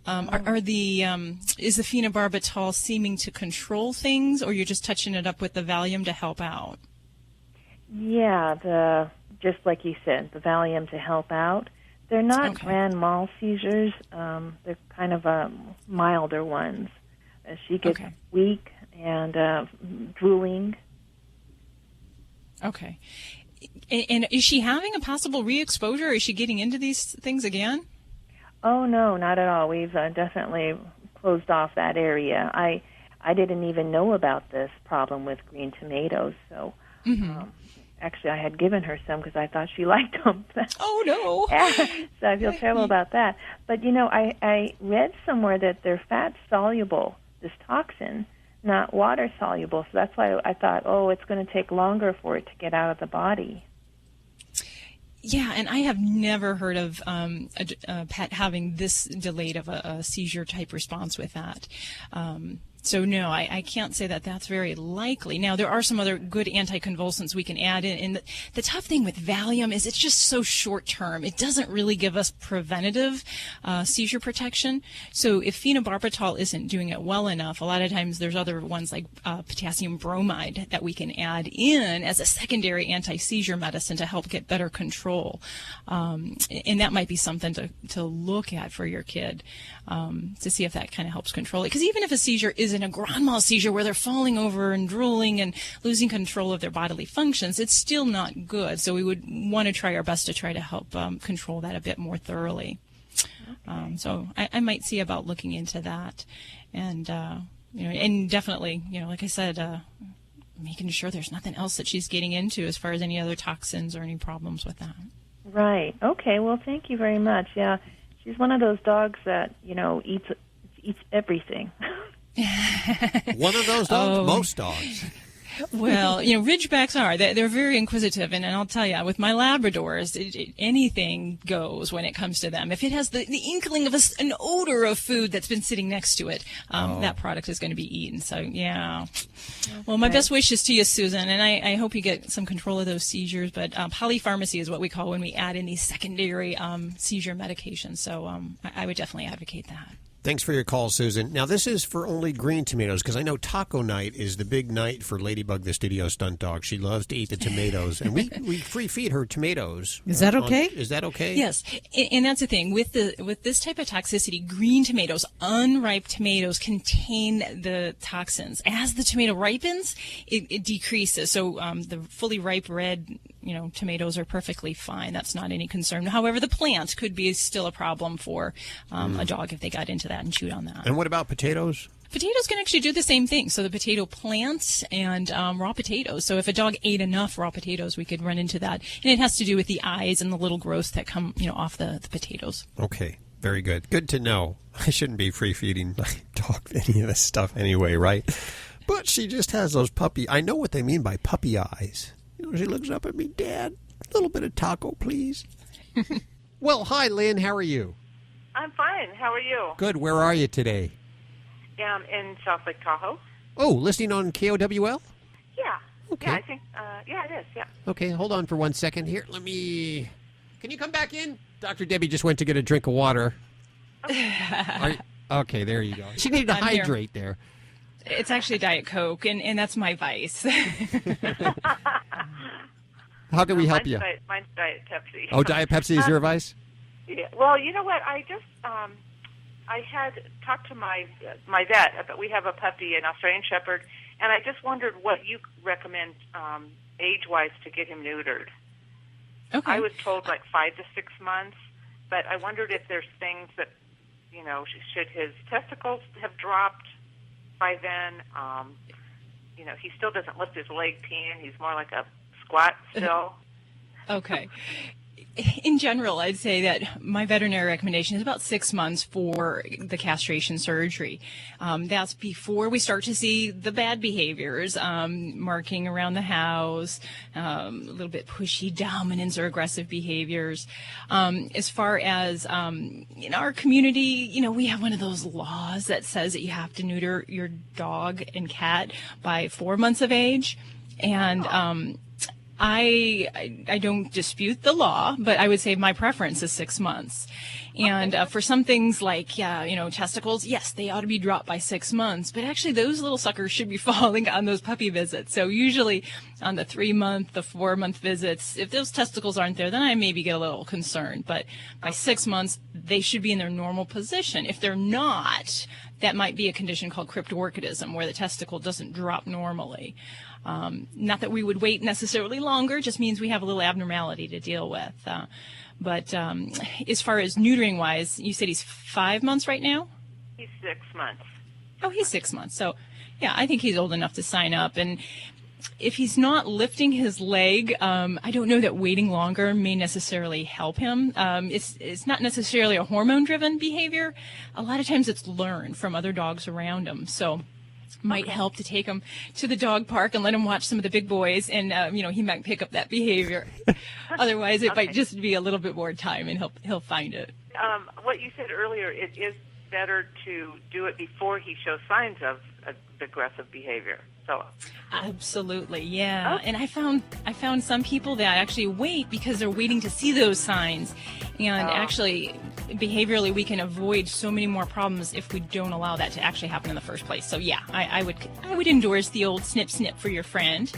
Is the phenobarbital seeming to control things, or you're just touching it up with the Valium to help out? Yeah, just like you said, the Valium to help out. They're not grand mal seizures. They're kind of milder ones. She gets weak and drooling. Okay. And is she having a possible re-exposure? Is she getting into these things again? Oh, no, not at all. We've definitely closed off that area. I didn't even know about this problem with green tomatoes, so... Actually, I had given her some because I thought she liked them. Oh, no. So I feel terrible about that. But, you know, I read somewhere that they're fat-soluble, this toxin, not water-soluble. So that's why I thought, it's going to take longer for it to get out of the body. Yeah, and I have never heard of a pet having this delayed of a seizure-type response with that. So, no, I can't say that that's very likely. Now, there are some other good anticonvulsants we can add in. And the tough thing with Valium is it's just so short-term. It doesn't really give us preventative seizure protection. So if phenobarbital isn't doing it well enough, a lot of times there's other ones like potassium bromide that we can add in as a secondary anti-seizure medicine to help get better control. And that might be something to look at for your kid to see if that kind of helps control it. Because even if a seizure isn't a grand mal seizure where they're falling over and drooling and losing control of their bodily functions, it's still not good. So we would want to try our best to try to help control that a bit more thoroughly. So I might see about looking into that, and and definitely, like I said, making sure there's nothing else that she's getting into as far as any other toxins or any problems with that. Right. Okay. Well, thank you very much. Yeah, she's one of those dogs that eats everything. One of those dogs? Most dogs. Well, Ridgebacks are. They're very inquisitive, and I'll tell you, with my Labradors, anything goes when it comes to them. If it has the inkling of an odor of food that's been sitting next to it, that product is going to be eaten. So, yeah. Okay. Well, my best wishes to you, Susan, and I hope you get some control of those seizures. But polypharmacy is what we call when we add in these secondary seizure medications. So I would definitely advocate that. Thanks for your call, Susan. Now, this is for only green tomatoes, because I know taco night is the big night for Ladybug, the studio stunt dog. She loves to eat the tomatoes, and we free feed her tomatoes. Is that okay? Is that okay? Yes, and that's the thing. With this type of toxicity, green tomatoes, unripe tomatoes, contain the toxins. As the tomato ripens, it decreases. So the fully ripe red tomatoes are perfectly fine. That's not any concern. However, the plant could be still a problem for a dog if they got into that and chewed on that. And what about potatoes? Potatoes can actually do the same thing. So the potato plants and raw potatoes. So if a dog ate enough raw potatoes, we could run into that. And it has to do with the eyes and the little growths that come off the potatoes. Okay. Very good. Good to know. I shouldn't be free-feeding my dog any of this stuff anyway, right? But she just has those puppy... I know what they mean by puppy eyes. She looks up at me, Dad, a little bit of taco, please. Well, hi, Lynn. How are you? I'm fine. How are you? Good. Where are you today? In South Lake Tahoe. Oh, listening on KOWL? Yeah. Okay. Yeah, I think, it is, yeah. Okay, hold on for 1 second here. Can you come back in? Dr. Debbie just went to get a drink of water. Okay, there you go. She needed to hydrate there. It's actually Diet Coke, and that's my vice. How can we help you? Mine's Diet Pepsi. Oh, Diet Pepsi is your advice? Yeah. Well, you know what? I just I had talked to my vet, but we have a puppy, an Australian Shepherd, and I just wondered what you recommend age-wise to get him neutered. Okay. I was told like 5 to 6 months, but I wondered if there's things that, you know, should his testicles have dropped by then? You know, he still doesn't lift his leg peeing. He's more like a squat still. Okay. In general, I'd say that my veterinary recommendation is about 6 months for the castration surgery. That's before we start to see the bad behaviors, marking around the house, a little bit pushy dominance or aggressive behaviors. As far as in our community, you know, we have one of those laws that says that you have to neuter your dog and cat by 4 months of age. And I don't dispute the law, but I would say my preference is 6 months. And for some things like, you know, testicles, yes, they ought to be dropped by 6 months. But actually, those little suckers should be falling on those puppy visits. So usually on the 3 month, the 4 month visits, if those testicles aren't there, then I maybe get a little concerned. But by 6 months, they should be in their normal position. If they're not, that might be a condition called cryptorchidism, where the testicle doesn't drop normally. Not that we would wait necessarily longer, just means we have a little abnormality to deal with. But as far as neutering wise, you said he's 5 months right now? He's 6 months. Oh, he's 6 months. So, yeah, I think he's old enough to sign up. And if he's not lifting his leg, I don't know that waiting longer may necessarily help him. It's not necessarily a hormone-driven behavior. A lot of times it's learned from other dogs around him. So might help to take him to the dog park and let him watch some of the big boys, and you know, he might pick up that behavior. Otherwise, it might just be a little bit more time, and he'll find it. What you said earlier, it is better to do it before he shows signs of aggressive behavior. So absolutely, yeah. And I found some people that actually wait because they're waiting to see those signs, and actually behaviorally we can avoid so many more problems if we don't allow that to actually happen in the first place. So yeah, I would endorse the old snip snip for your friend.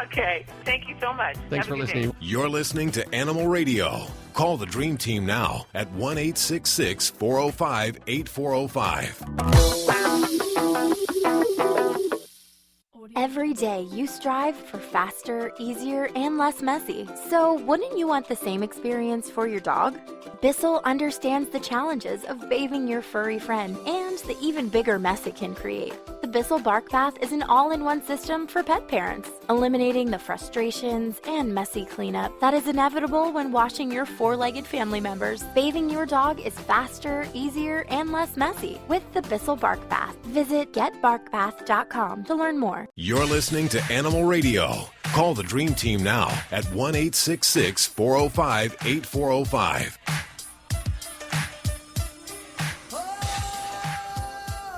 Okay, thank you so much. Thanks for listening. You're listening to Animal Radio. Call the Dream Team now at 1-866-405-8405. Every day you strive for faster, easier, and less messy. So wouldn't you want the same experience for your dog? Bissell understands the challenges of bathing your furry friend and the even bigger mess it can create. The Bissell Bark Bath is an all-in-one system for pet parents, eliminating the frustrations and messy cleanup that is inevitable when washing your four-legged family members. Bathing your dog is faster, easier, and less messy with the Bissell Bark Bath. Visit getbarkbath.com to learn more. You're listening to Animal Radio. Call the Dream Team now at 1-866-405-8405.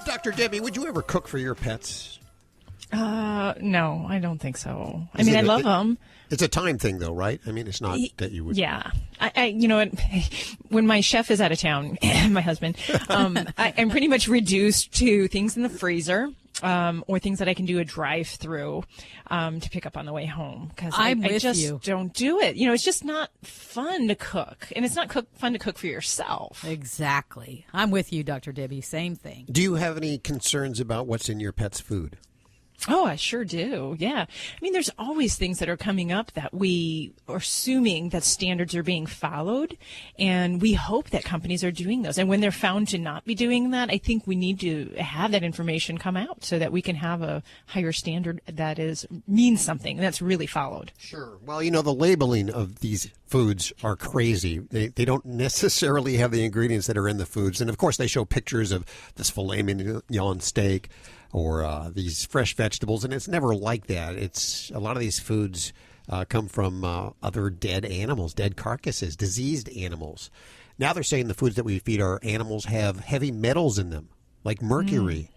Dr. Debbie, would you ever cook for your pets? No, I don't think so. I mean, I love them. It's a time thing, though, right? I mean, it's not that you would. Yeah. I you know what? When my chef is out of town, my husband, I'm pretty much reduced to things in the freezer. Or things that I can do a drive-through to pick up on the way home, because I just don't do it. You know, it's just not fun to cook, and it's not fun to cook for yourself. Exactly. I'm with you, Dr. Debbie. Same thing. Do you have any concerns about what's in your pet's food? Oh, I sure do. Yeah. I mean, there's always things that are coming up that we are assuming that standards are being followed, and we hope that companies are doing those. And when they're found to not be doing that, I think we need to have that information come out so that we can have a higher standard that means something that's really followed. Sure. Well, you know, the labeling of these foods are crazy. They don't necessarily have the ingredients that are in the foods. And of course, they show pictures of this filet mignon steak or these fresh vegetables, and it's never like that. It's a lot of these foods come from other dead animals, dead carcasses, diseased animals. Now they're saying the foods that we feed our animals have heavy metals in them, like mercury.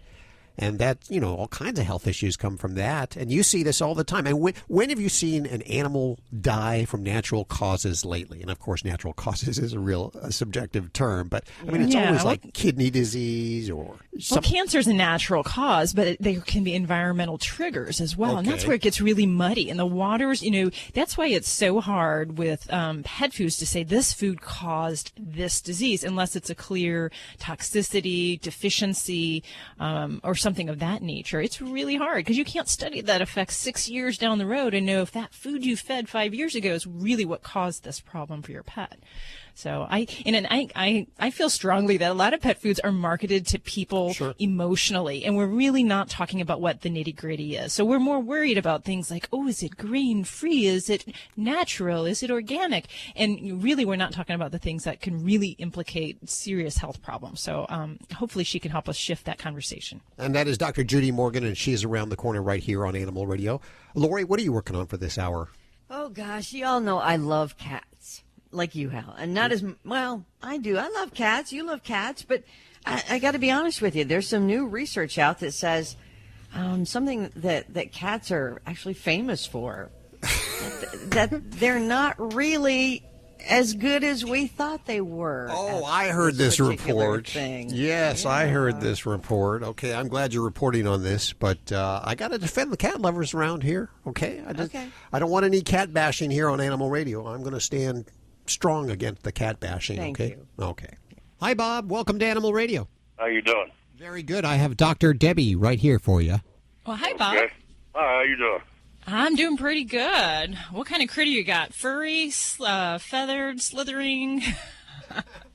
And that, all kinds of health issues come from that. And you see this all the time. And when have you seen an animal die from natural causes lately? And, of course, natural causes is a subjective term. But, I mean, it's always like kidney disease or Well, cancer is a natural cause, but there can be environmental triggers as well. And that's where it gets really muddy. And the waters, that's why it's so hard with pet foods to say this food caused this disease, unless it's a clear toxicity, deficiency, or something of that nature. It's really hard because you can't study that effect 6 years down the road and know if that food you fed 5 years ago is really what caused this problem for your pet. So I feel strongly that a lot of pet foods are marketed to people emotionally, and we're really not talking about what the nitty gritty is. So we're more worried about things like, is it grain free? Is it natural? Is it organic? And really, we're not talking about the things that can really implicate serious health problems. So hopefully she can help us shift that conversation. And that is Dr. Judy Morgan, and she's around the corner right here on Animal Radio. Lori, what are you working on for this hour? Oh, gosh, you all know I love cats. Like you, Hal. And not as well, I do. I love cats. You love cats. But I got to be honest with you. There's some new research out that says something that cats are actually famous for. that they're not really as good as we thought they were. Oh, I heard this report. Yes, I heard this report. Okay, I'm glad you're reporting on this, but I got to defend the cat lovers around here. Okay? I don't want any cat bashing here on Animal Radio. I'm going to stand strong against the cat bashing. Thank you. Okay. Hi, Bob. Welcome to Animal Radio. How you doing? Very good. I have Dr. Debbie right here for you. Well, hi, Bob. Okay. Hi, how you doing? I'm doing pretty good. What kind of critter you got? Furry, feathered, slithering?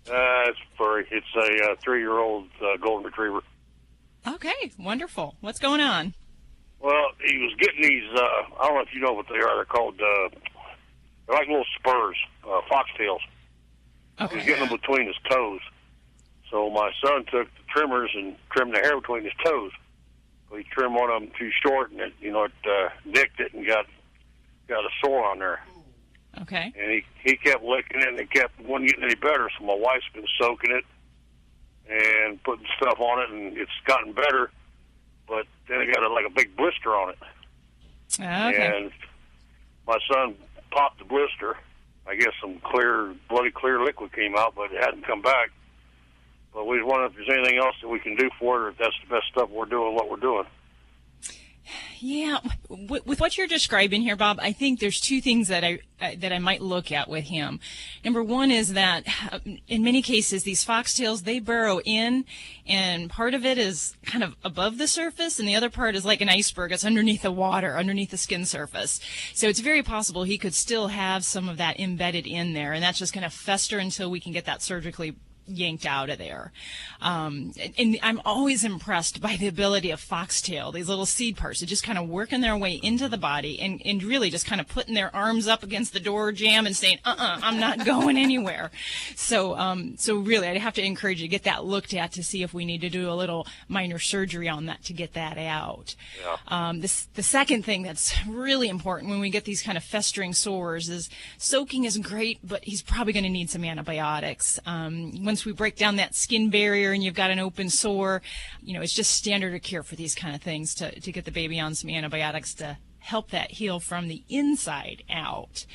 It's furry. It's a 3-year-old golden retriever. Okay, wonderful. What's going on? Well, he was getting these, I don't know if you know what they are. They're called, they're like little spurs, foxtails. Okay. He was getting them between his toes. So my son took the trimmers and trimmed the hair between his toes. He trimmed one of them too short, and it nicked it and got a sore on there. Okay. And he kept licking it, and it wasn't getting any better. So my wife's been soaking it and putting stuff on it, and it's gotten better. But then it got like a big blister on it. Okay. And my son popped the blister. I guess some bloody clear liquid came out, but it hadn't come back. But we wonder if there's anything else that we can do for it, or if that's the best stuff we're doing, what we're doing. Yeah, with what you're describing here, Bob, I think there's two things that I might look at with him. Number one is that in many cases, these foxtails, they burrow in, and part of it is kind of above the surface, and the other part is like an iceberg. It's underneath the water, underneath the skin surface. So it's very possible he could still have some of that embedded in there, and that's just going to fester until we can get that surgically yanked out of there. And I'm always impressed by the ability of foxtail, these little seed parts, to just kind of working their way into the body and really just kind of putting their arms up against the door jamb and saying, I'm not going anywhere. So really, I'd have to encourage you to get that looked at to see if we need to do a little minor surgery on that to get that out. Yeah. The second thing that's really important when we get these kind of festering sores is soaking is great, but he's probably going to need some antibiotics. Once we break down that skin barrier and you've got an open sore, it's just standard of care for these kind of things to get the baby on some antibiotics to help that heal from the inside out.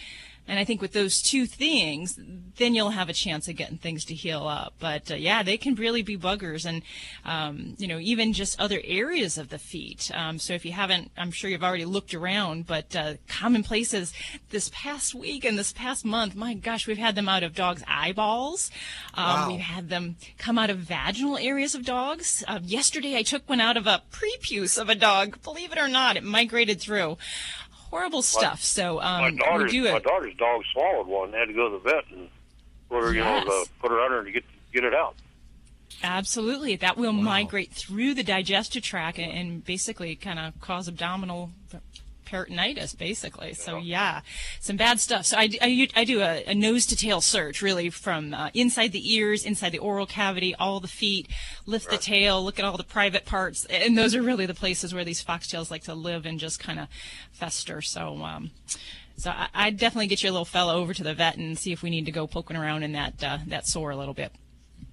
And I think with those two things, then you'll have a chance of getting things to heal up. But yeah, they can really be buggers, and even just other areas of the feet. So if you haven't, I'm sure you've already looked around, but common places this past week and this past month, my gosh, we've had them out of dogs' eyeballs. Wow. We've had them come out of vaginal areas of dogs. Yesterday, I took one out of a prepuce of a dog. Believe it or not, it migrated through. Horrible stuff. So my daughter's dog swallowed one. They had to go to the vet and put her, put her under to get it out. Absolutely, that will migrate through the digestive tract and basically kind of cause abdominal peritonitis, basically. So yeah, some bad stuff. So I do a nose to tail search, really, from inside the ears, inside the oral cavity, all the feet, lift the tail, look at all the private parts, and those are really the places where these foxtails like to live and just kind of fester. So I'd definitely get your little fella over to the vet and see if we need to go poking around in that sore a little bit.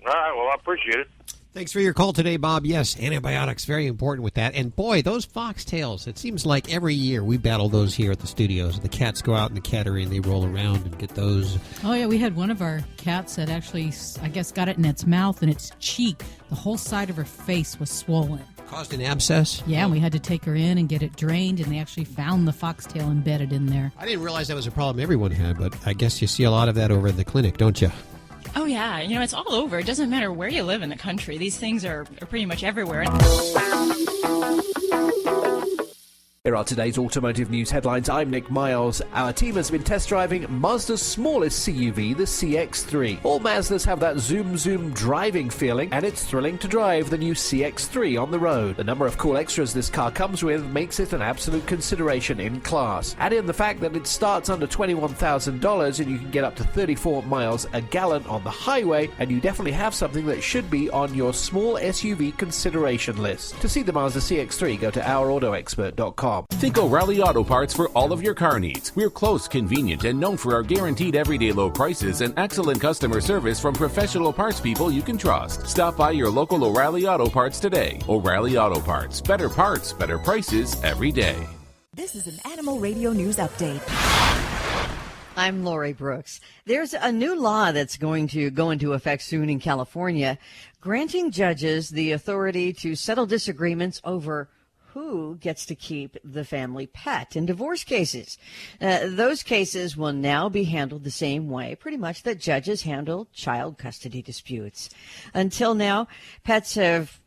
All right, well, I appreciate it. Thanks for your call today, Bob. Yes, antibiotics, very important with that. And boy, those foxtails, it seems like every year we battle those here at the studios. The cats go out in the cattery and they roll around and get those. Oh, yeah, we had one of our cats that actually, I guess, got it in its mouth and its cheek. The whole side of her face was swollen. Caused an abscess? Yeah, we had to take her in and get it drained, and they actually found the foxtail embedded in there. I didn't realize that was a problem everyone had, but I guess you see a lot of that over at the clinic, don't you? Oh, yeah. It's all over. It doesn't matter where you live in the country. These things are pretty much everywhere. Here are today's automotive news headlines. I'm Nick Miles. Our team has been test driving Mazda's smallest CUV, the CX-3. All Mazdas have that zoom driving feeling, and it's thrilling to drive the new CX-3 on the road. The number of cool extras this car comes with makes it an absolute consideration in class. Add in the fact that it starts under $21,000 and you can get up to 34 miles a gallon on the highway, and you definitely have something that should be on your small SUV consideration list. To see the Mazda CX-3, go to ourautoexpert.com. Think O'Reilly Auto Parts for all of your car needs. We're close, convenient, and known for our guaranteed everyday low prices and excellent customer service from professional parts people you can trust. Stop by your local O'Reilly Auto Parts today. O'Reilly Auto Parts. Better parts, better prices every day. This is an Animal Radio News Update. I'm Lori Brooks. There's a new law that's going to go into effect soon in California, granting judges the authority to settle disagreements over who gets to keep the family pet in divorce cases. Those cases will now be handled the same way, pretty much, that judges handle child custody disputes. Until now, pets have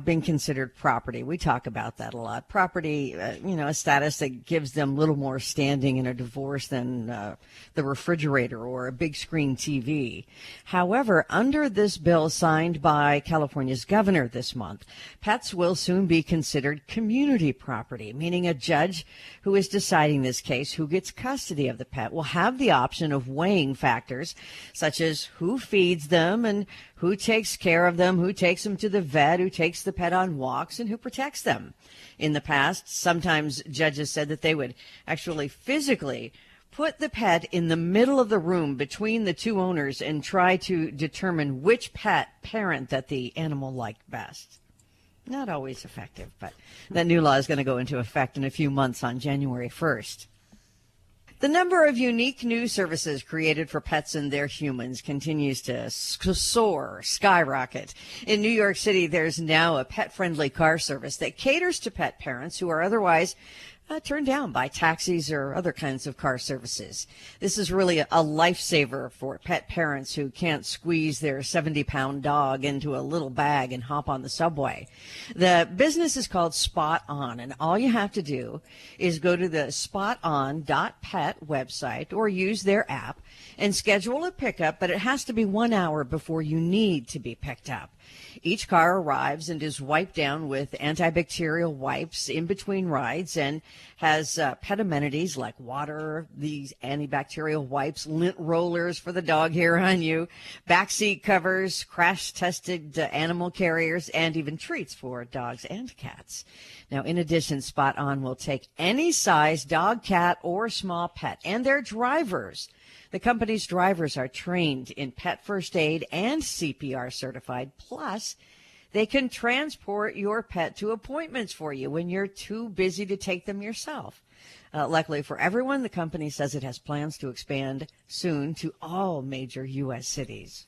been considered property. We talk about that a lot. Property, a status that gives them little more standing in a divorce than the refrigerator or a big screen TV. However, under this bill signed by California's governor this month, pets will soon be considered community property, meaning a judge who is deciding this case, who gets custody of the pet, will have the option of weighing factors such as who feeds them and who takes care of them, who takes them to the vet, who takes the pet on walks, and who protects them. In the past, sometimes judges said that they would actually physically put the pet in the middle of the room between the two owners and try to determine which pet parent that the animal liked best. Not always effective, but that new law is going to go into effect in a few months on January 1st. The number of unique new services created for pets and their humans continues to skyrocket. In New York City, there's now a pet-friendly car service that caters to pet parents who are otherwise turned down by taxis or other kinds of car services. This is really a lifesaver for pet parents who can't squeeze their 70-pound dog into a little bag and hop on the subway. The business is called Spot On, and all you have to do is go to the spoton.pet website or use their app and schedule a pickup, but it has to be 1 hour before you need to be picked up. Each car arrives and is wiped down with antibacterial wipes in between rides and has pet amenities like water, these antibacterial wipes, lint rollers for the dog hair on you, backseat covers, crash-tested animal carriers, and even treats for dogs and cats. Now, in addition, Spot On will take any size dog, cat, or small pet, and their drivers. The company's drivers are trained in pet first aid and CPR certified. Plus, they can transport your pet to appointments for you when you're too busy to take them yourself. Luckily for everyone, the company says it has plans to expand soon to all major U.S. cities.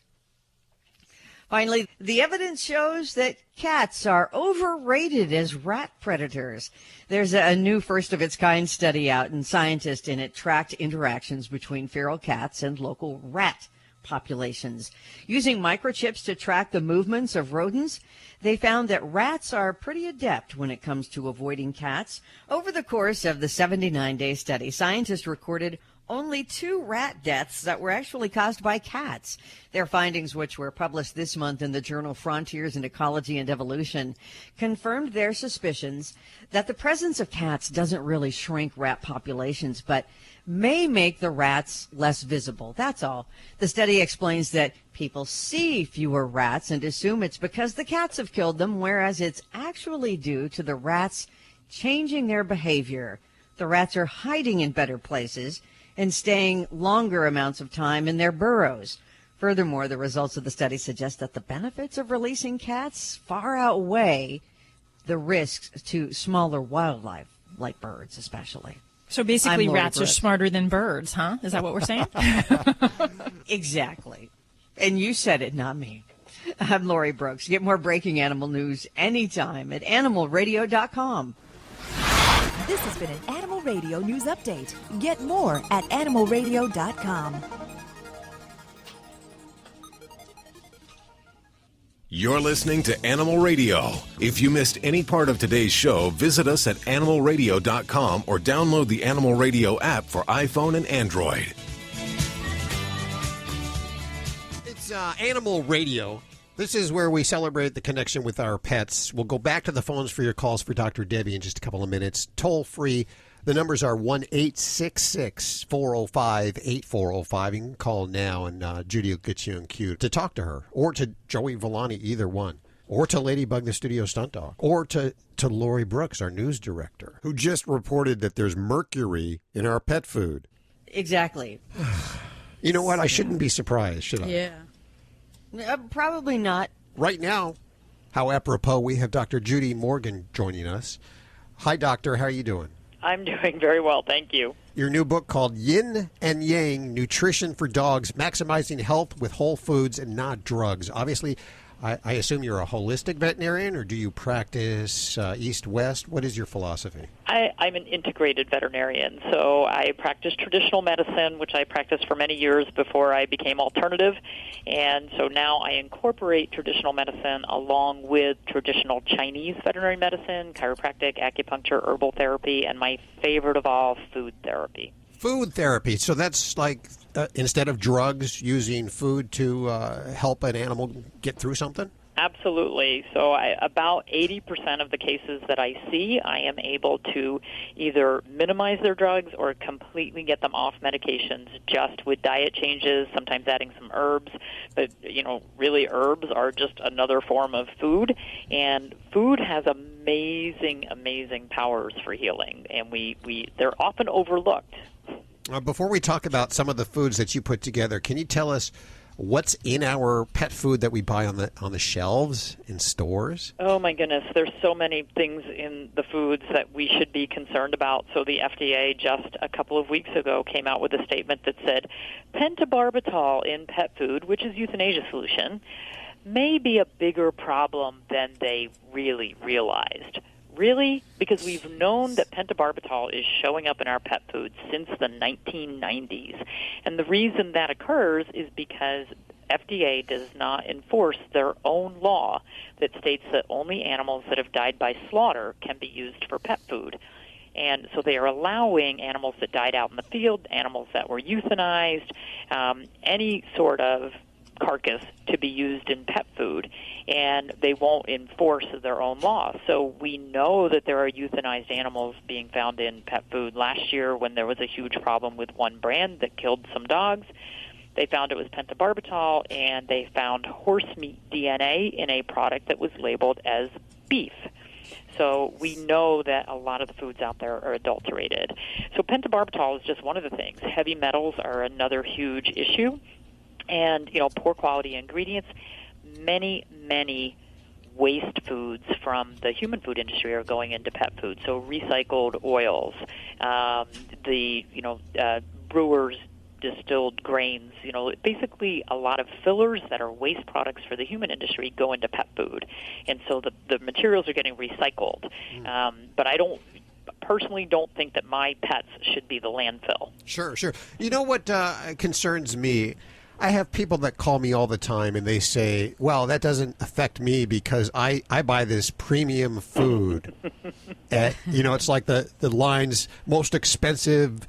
Finally, the evidence shows that cats are overrated as rat predators. There's a new first-of-its-kind study out, and scientists in it tracked interactions between feral cats and local rat populations. Using microchips to track the movements of rodents, they found that rats are pretty adept when it comes to avoiding cats. Over the course of the 79-day study, scientists recorded only 2 rat deaths that were actually caused by cats. Their findings, which were published this month in the journal Frontiers in Ecology and Evolution, confirmed their suspicions that the presence of cats doesn't really shrink rat populations, but may make the rats less visible. That's all. The study explains that people see fewer rats and assume it's because the cats have killed them, whereas it's actually due to the rats changing their behavior. The rats are hiding in better places and staying longer amounts of time in their burrows. Furthermore, the results of the study suggest that the benefits of releasing cats far outweigh the risks to smaller wildlife, like birds especially. So basically, rats are smarter than birds, huh? Is that what we're saying? Exactly. And you said it, not me. I'm Lori Brooks. Get more breaking animal news anytime at animalradio.com. This has been an Animal Radio News Update. Get more at animalradio.com. You're listening to Animal Radio. If you missed any part of today's show, visit us at animalradio.com or download the Animal Radio app for iPhone and Android. It's Animal Radio. This is where we celebrate the connection with our pets. We'll go back to the phones for your calls for Dr. Debbie in just a couple of minutes. Toll free. The numbers are 1-866-405-8405. You can call now, and Judy will get you in queue to talk to her, or to Joey Villani, either one, or to Ladybug, the studio stunt dog, or to Lori Brooks, our news director, who just reported that there's mercury in our pet food. Exactly. You know what? I shouldn't be surprised, should I? Yeah. Probably not. Right now, how apropos, we have Dr. Judy Morgan joining us. Hi, doctor. How are you doing? I'm doing very well, thank you. Your new book called Yin and Yang, Nutrition for Dogs, Maximizing Health with Whole Foods and Not Drugs. Obviously, I assume you're a holistic veterinarian, or do you practice east-west? What is your philosophy? I'm an integrated veterinarian, so I practice traditional medicine, which I practiced for many years before I became alternative, and so now I incorporate traditional medicine along with traditional Chinese veterinary medicine, chiropractic, acupuncture, herbal therapy, and my favorite of all, food therapy. Food therapy. So that's like instead of drugs, using food to help an animal get through something? Absolutely. So about 80% of the cases that I see, I am able to either minimize their drugs or completely get them off medications just with diet changes, sometimes adding some herbs. But, really herbs are just another form of food. And food has amazing, amazing powers for healing. And they're often overlooked. Before we talk about some of the foods that you put together, can you tell us what's in our pet food that we buy on the shelves in stores? Oh, my goodness. There's so many things in the foods that we should be concerned about. So the FDA just a couple of weeks ago came out with a statement that said pentobarbital in pet food, which is euthanasia solution, may be a bigger problem than they really realized. Really? Because we've known that pentobarbital is showing up in our pet food since the 1990s. And the reason that occurs is because FDA does not enforce their own law that states that only animals that have died by slaughter can be used for pet food. And so they are allowing animals that died out in the field, animals that were euthanized, any sort of carcass to be used in pet food, and they won't enforce their own law. So we know that there are euthanized animals being found in pet food. Last year, when there was a huge problem with one brand that killed some dogs, they found it was pentobarbital, and they found horse meat DNA in a product that was labeled as beef. So we know that a lot of the foods out there are adulterated. So pentobarbital is just one of the things. Heavy metals are another huge issue. And, poor quality ingredients. Many, many waste foods from the human food industry are going into pet food. So recycled oils, brewers' distilled grains, basically a lot of fillers that are waste products for the human industry go into pet food. And so the materials are getting recycled. But I personally don't think that my pets should be the landfill. Sure. You know what concerns me? I have people that call me all the time, and they say, well, that doesn't affect me because I buy this premium food. It's like the line's most expensive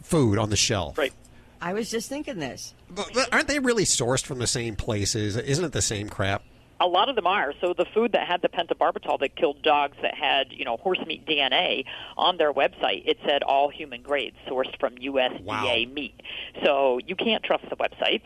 food on the shelf. Right. I was just thinking this. But aren't they really sourced from the same places? Isn't it the same crap? A lot of them are. So the food that had the pentobarbital that killed dogs that had, horse meat DNA on their website, it said all human grade, sourced from USDA meat. So you can't trust the websites.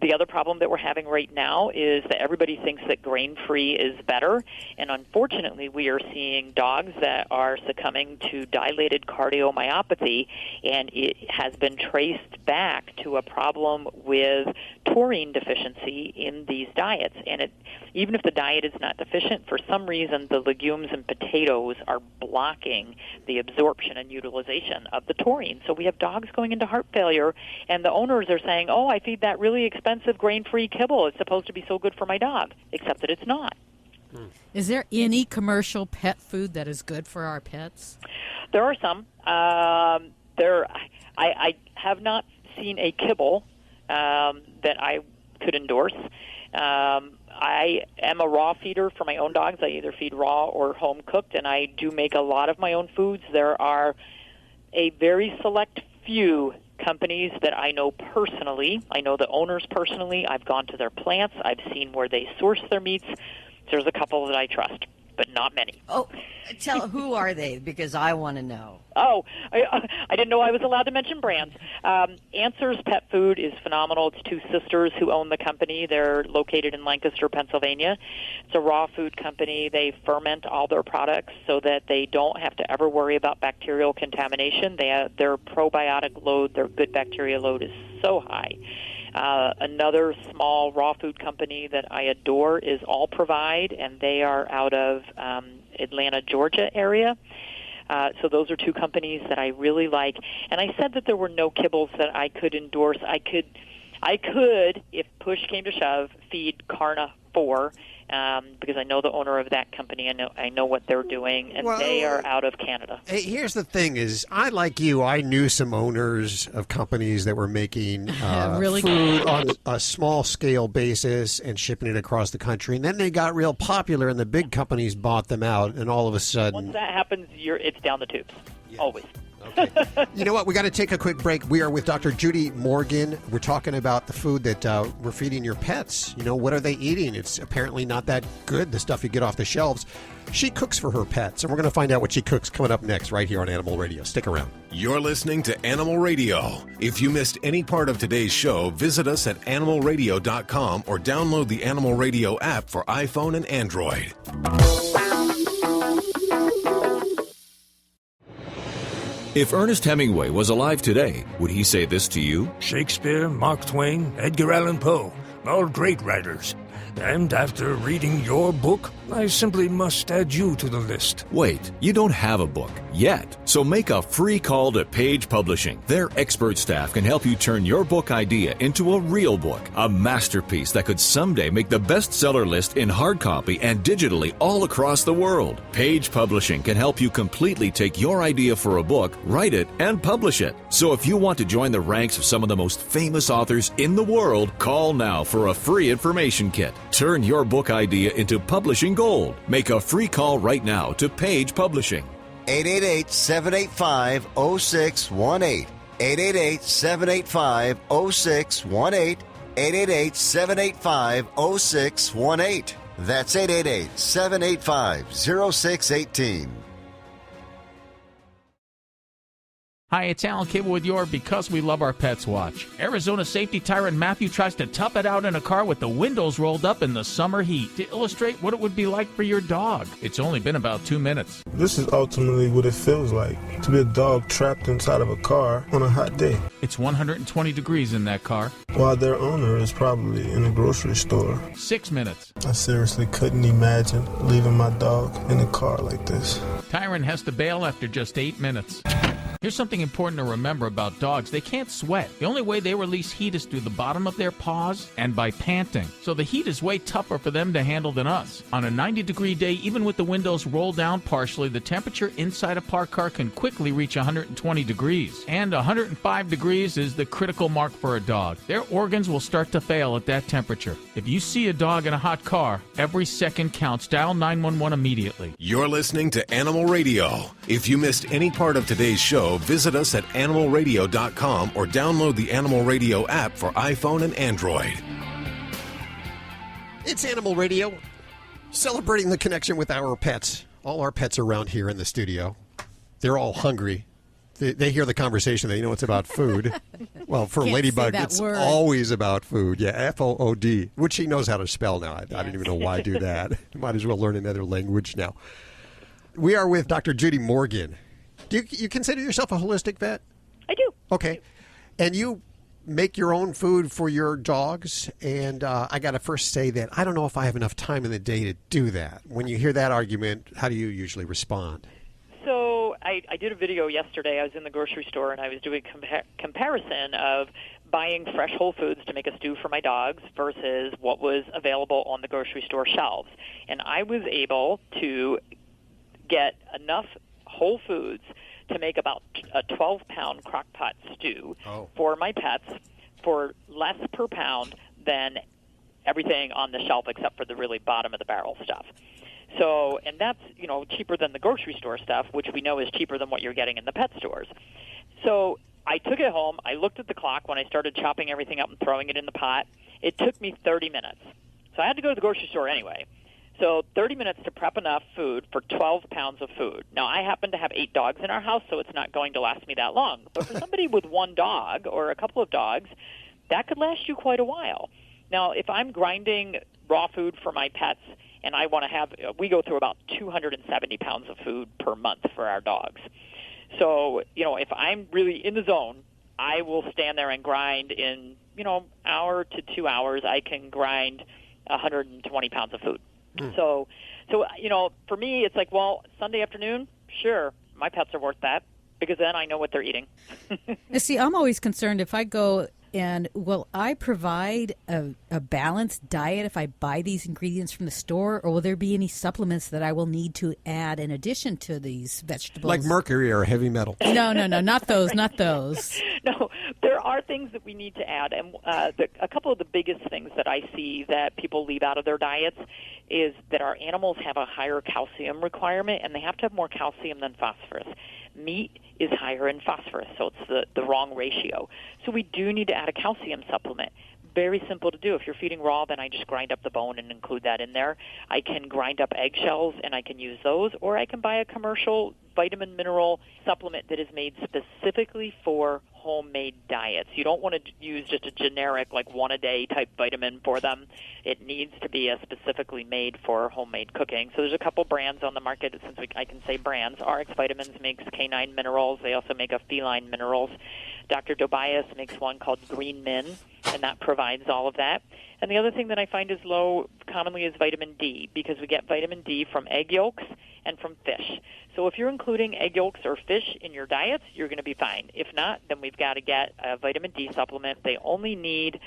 The other problem that we're having right now is that everybody thinks that grain-free is better, and unfortunately we are seeing dogs that are succumbing to dilated cardiomyopathy, and it has been traced back to a problem with taurine deficiency in these diets. And even if the diet is not deficient, for some reason the legumes and potatoes are blocking the absorption and utilization of the taurine. So we have dogs going into heart failure, and the owners are saying, oh, I feed that really expensive grain-free kibble. It's supposed to be so good for my dog, except that it's not. Is there any commercial pet food that is good for our pets? There are some. I have not seen a kibble that I could endorse. I am a raw feeder for my own dogs. I either feed raw or home cooked, and I do make a lot of my own foods. There are a very select few companies that I know personally. I know the owners personally. I've gone to their plants. I've seen where they source their meats. There's a couple that I trust, but not many. Oh, who are they? Because I want to know. Oh, I didn't know I was allowed to mention brands. Answer's Pet Food is phenomenal. It's two sisters who own the company. They're located in Lancaster, Pennsylvania. It's a raw food company. They ferment all their products so that they don't have to ever worry about bacterial contamination. Their probiotic load, their good bacteria load is so high. Another small raw food company that I adore is All Provide, and they are out of Atlanta, Georgia area. So those are two companies that I really like. And I said that there were no kibbles that I could endorse. I could, if push came to shove, feed Carnivore, because I know the owner of that company. I know what they're doing, and they are out of Canada. Hey, here's the thing: is I knew some owners of companies that were making really food on a small scale basis and shipping it across the country, and then they got real popular, and the big companies bought them out, and all of a sudden, once that happens, it's down the tubes, always. Okay. You know what? We got to take a quick break. We are with Dr. Judy Morgan. We're talking about the food that we're feeding your pets. What are they eating? It's apparently not that good, the stuff you get off the shelves. She cooks for her pets, and we're going to find out what she cooks coming up next right here on Animal Radio. Stick around. You're listening to Animal Radio. If you missed any part of today's show, visit us at animalradio.com or download the Animal Radio app for iPhone and Android. If Ernest Hemingway was alive today, would he say this to you? Shakespeare, Mark Twain, Edgar Allan Poe, all great writers. And after reading your book, I simply must add you to the list. Wait, you don't have a book yet. So make a free call to Page Publishing. Their expert staff can help you turn your book idea into a real book, a masterpiece that could someday make the bestseller list in hard copy and digitally all across the world. Page Publishing can help you completely take your idea for a book, write it, and publish it. So if you want to join the ranks of some of the most famous authors in the world, call now for a free information kit. Turn your book idea into publishing gold. Make a free call right now to Page Publishing. 888-785-0618. 888-785-0618. 888-785-0618. That's 888-785-0618. Hi, it's Alan Cable with your Because We Love Our Pets watch. Arizona safety tyrant Matthew tries to tough it out in a car with the windows rolled up in the summer heat to illustrate what it would be like for your dog. It's only been about 2 minutes. This is ultimately what it feels like, to be a dog trapped inside of a car on a hot day. It's 120 degrees in that car. While their owner is probably in a grocery store. 6 minutes. I seriously couldn't imagine leaving my dog in a car like this. Tyrant has to bail after just 8 minutes. Here's something important to remember about dogs. They can't sweat. The only way they release heat is through the bottom of their paws and by panting. So the heat is way tougher for them to handle than us. On a 90-degree day, even with the windows rolled down partially, the temperature inside a parked car can quickly reach 120 degrees. And 105 degrees is the critical mark for a dog. Their organs will start to fail at that temperature. If you see a dog in a hot car, every second counts. Dial 911 immediately. You're listening to Animal Radio. If you missed any part of today's show, visit us at animalradio.com or download the Animal Radio app for iPhone and Android. It's Animal Radio, celebrating the connection with our pets. All our pets around here in the studio. They're all hungry. They hear the conversation. They know it's about food. Well, for Can't Ladybug, say that it's word. always about food. Yeah, F-O-O-D, which she knows how to spell now. I didn't even know why I do that. Might as well learn another language now. We are with Dr. Judy Morgan. Do you consider yourself a holistic vet? I do. Okay. And you make your own food for your dogs, and I got to first say that I don't know if I have enough time in the day to do that. When you hear that argument, how do you usually respond? So I did a video yesterday. I was in the grocery store, and I was doing comparison of buying fresh whole foods to make a stew for my dogs versus what was available on the grocery store shelves. And I was able to get enough whole foods to make about a 12-pound crock pot stew for my pets for less per pound than everything on the shelf except for the really bottom-of-the-barrel stuff. So, and that's, cheaper than the grocery store stuff, which we know is cheaper than what you're getting in the pet stores. So I took it home. I looked at the clock when I started chopping everything up and throwing it in the pot. It took me 30 minutes. So I had to go to the grocery store anyway. So 30 minutes to prep enough food for 12 pounds of food. Now, I happen to have 8 dogs in our house, so it's not going to last me that long. But for somebody with one dog or a couple of dogs, that could last you quite a while. Now, if I'm grinding raw food for my pets and I want to have, we go through about 270 pounds of food per month for our dogs. So, if I'm really in the zone, I will stand there and grind in, hour to 2 hours. I can grind 120 pounds of food. So, for me, it's like, well, Sunday afternoon, sure, my pets are worth that because then I know what they're eating. See, I'm always concerned if I go and will I provide a balanced diet if I buy these ingredients from the store, or will there be any supplements that I will need to add in addition to these vegetables? Like mercury or heavy metal? No, not those, not those. No, there are things that we need to add, and a couple of the biggest things that I see that people leave out of their diets is that our animals have a higher calcium requirement, and they have to have more calcium than phosphorus. Meat is higher in phosphorus, so it's the wrong ratio. So we do need to add a calcium supplement. Very simple to do. If you're feeding raw, then I just grind up the bone and include that in there. I can grind up eggshells, and I can use those, or I can buy a commercial vitamin mineral supplement that is made specifically for homemade diets. You don't want to use just a generic, like one-a-day type vitamin for them. It needs to be specifically made for homemade cooking. So there's a couple brands on the market, since I can say brands. RX Vitamins makes canine minerals. They also make a feline minerals. Dr. Tobias makes one called Green Min, and that provides all of that. And the other thing that I find is low commonly is vitamin D, because we get vitamin D from egg yolks and from fish. So if you're including egg yolks or fish in your diets, you're going to be fine. If not, then we've got to get a vitamin D supplement. They only need,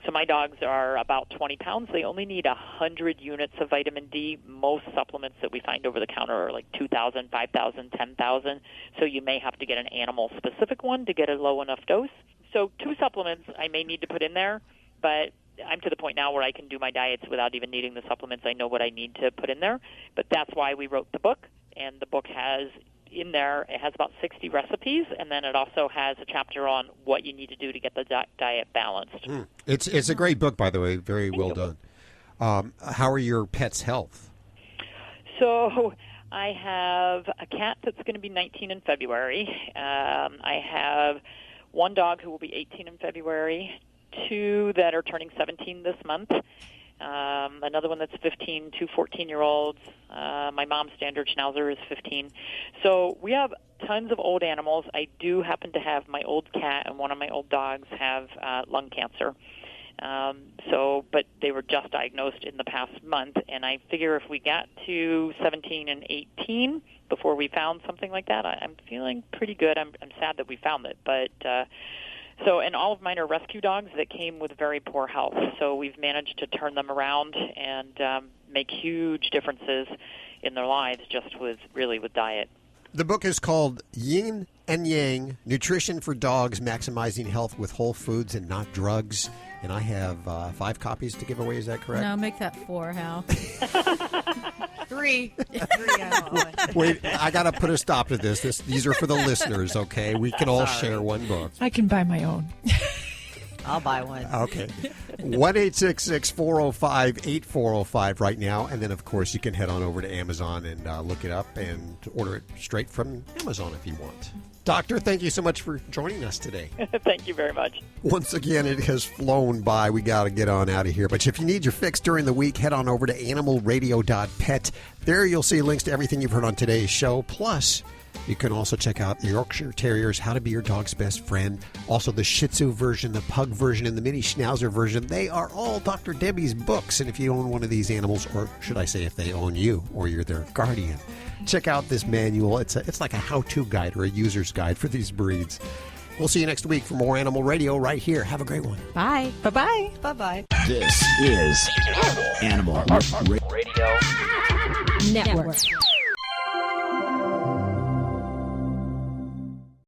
so my dogs are about 20 pounds. They only need 100 units of vitamin D. Most supplements that we find over the counter are like 2,000, 5,000, 10,000. So you may have to get an animal-specific one to get a low enough dose. So 2 supplements I may need to put in there, but I'm to the point now where I can do my diets without even needing the supplements. I know what I need to put in there. But that's why we wrote the book, and the book has in there, it has about 60 recipes, and then it also has a chapter on what you need to do to get the diet balanced. It's a great book, by the way. Very well done. How are your pets' health? So I have a cat that's going to be 19 in February. I have one dog who will be 18 in February, 2 that are turning 17 this month, another one that's 15, 2 14-year-olds. My mom's standard schnauzer is 15. So we have tons of old animals. I do happen to have my old cat and one of my old dogs have lung cancer. But they were just diagnosed in the past month, and I figure if we got to 17 and 18 before we found something like that, I'm feeling pretty good. I'm sad that we found it, but and all of mine are rescue dogs that came with very poor health. So we've managed to turn them around and make huge differences in their lives just with diet. The book is called Yin and Yang, Nutrition for Dogs, Maximizing Health with Whole Foods and Not Drugs. And I have 5 copies to give away. Is that correct? No, make that 4, Hal. 3. Wait, I got to put a stop to this. These are for the listeners, okay? We can all share one book. I can buy my own. I'll buy one. Okay. 1-866-405-8405 right now. And then, of course, you can head on over to Amazon and look it up and order it straight from Amazon if you want. Doctor, thank you so much for joining us today. Thank you very much. Once again, it has flown by. We got to get on out of here. But if you need your fix during the week, head on over to animalradio.pet. There you'll see links to everything you've heard on today's show. Plus, you can also check out the Yorkshire Terriers, How to Be Your Dog's Best Friend. Also, the Shih Tzu version, the Pug version, and the Mini Schnauzer version. They are all Dr. Debbie's books. And if you own one of these animals, or should I say if they own you, or you're their guardian, check out this manual. It's like a how-to guide or a user's guide for these breeds. We'll see you next week for more Animal Radio right here. Have a great one. Bye. Bye-bye. Bye-bye. This is Animal Radio Network.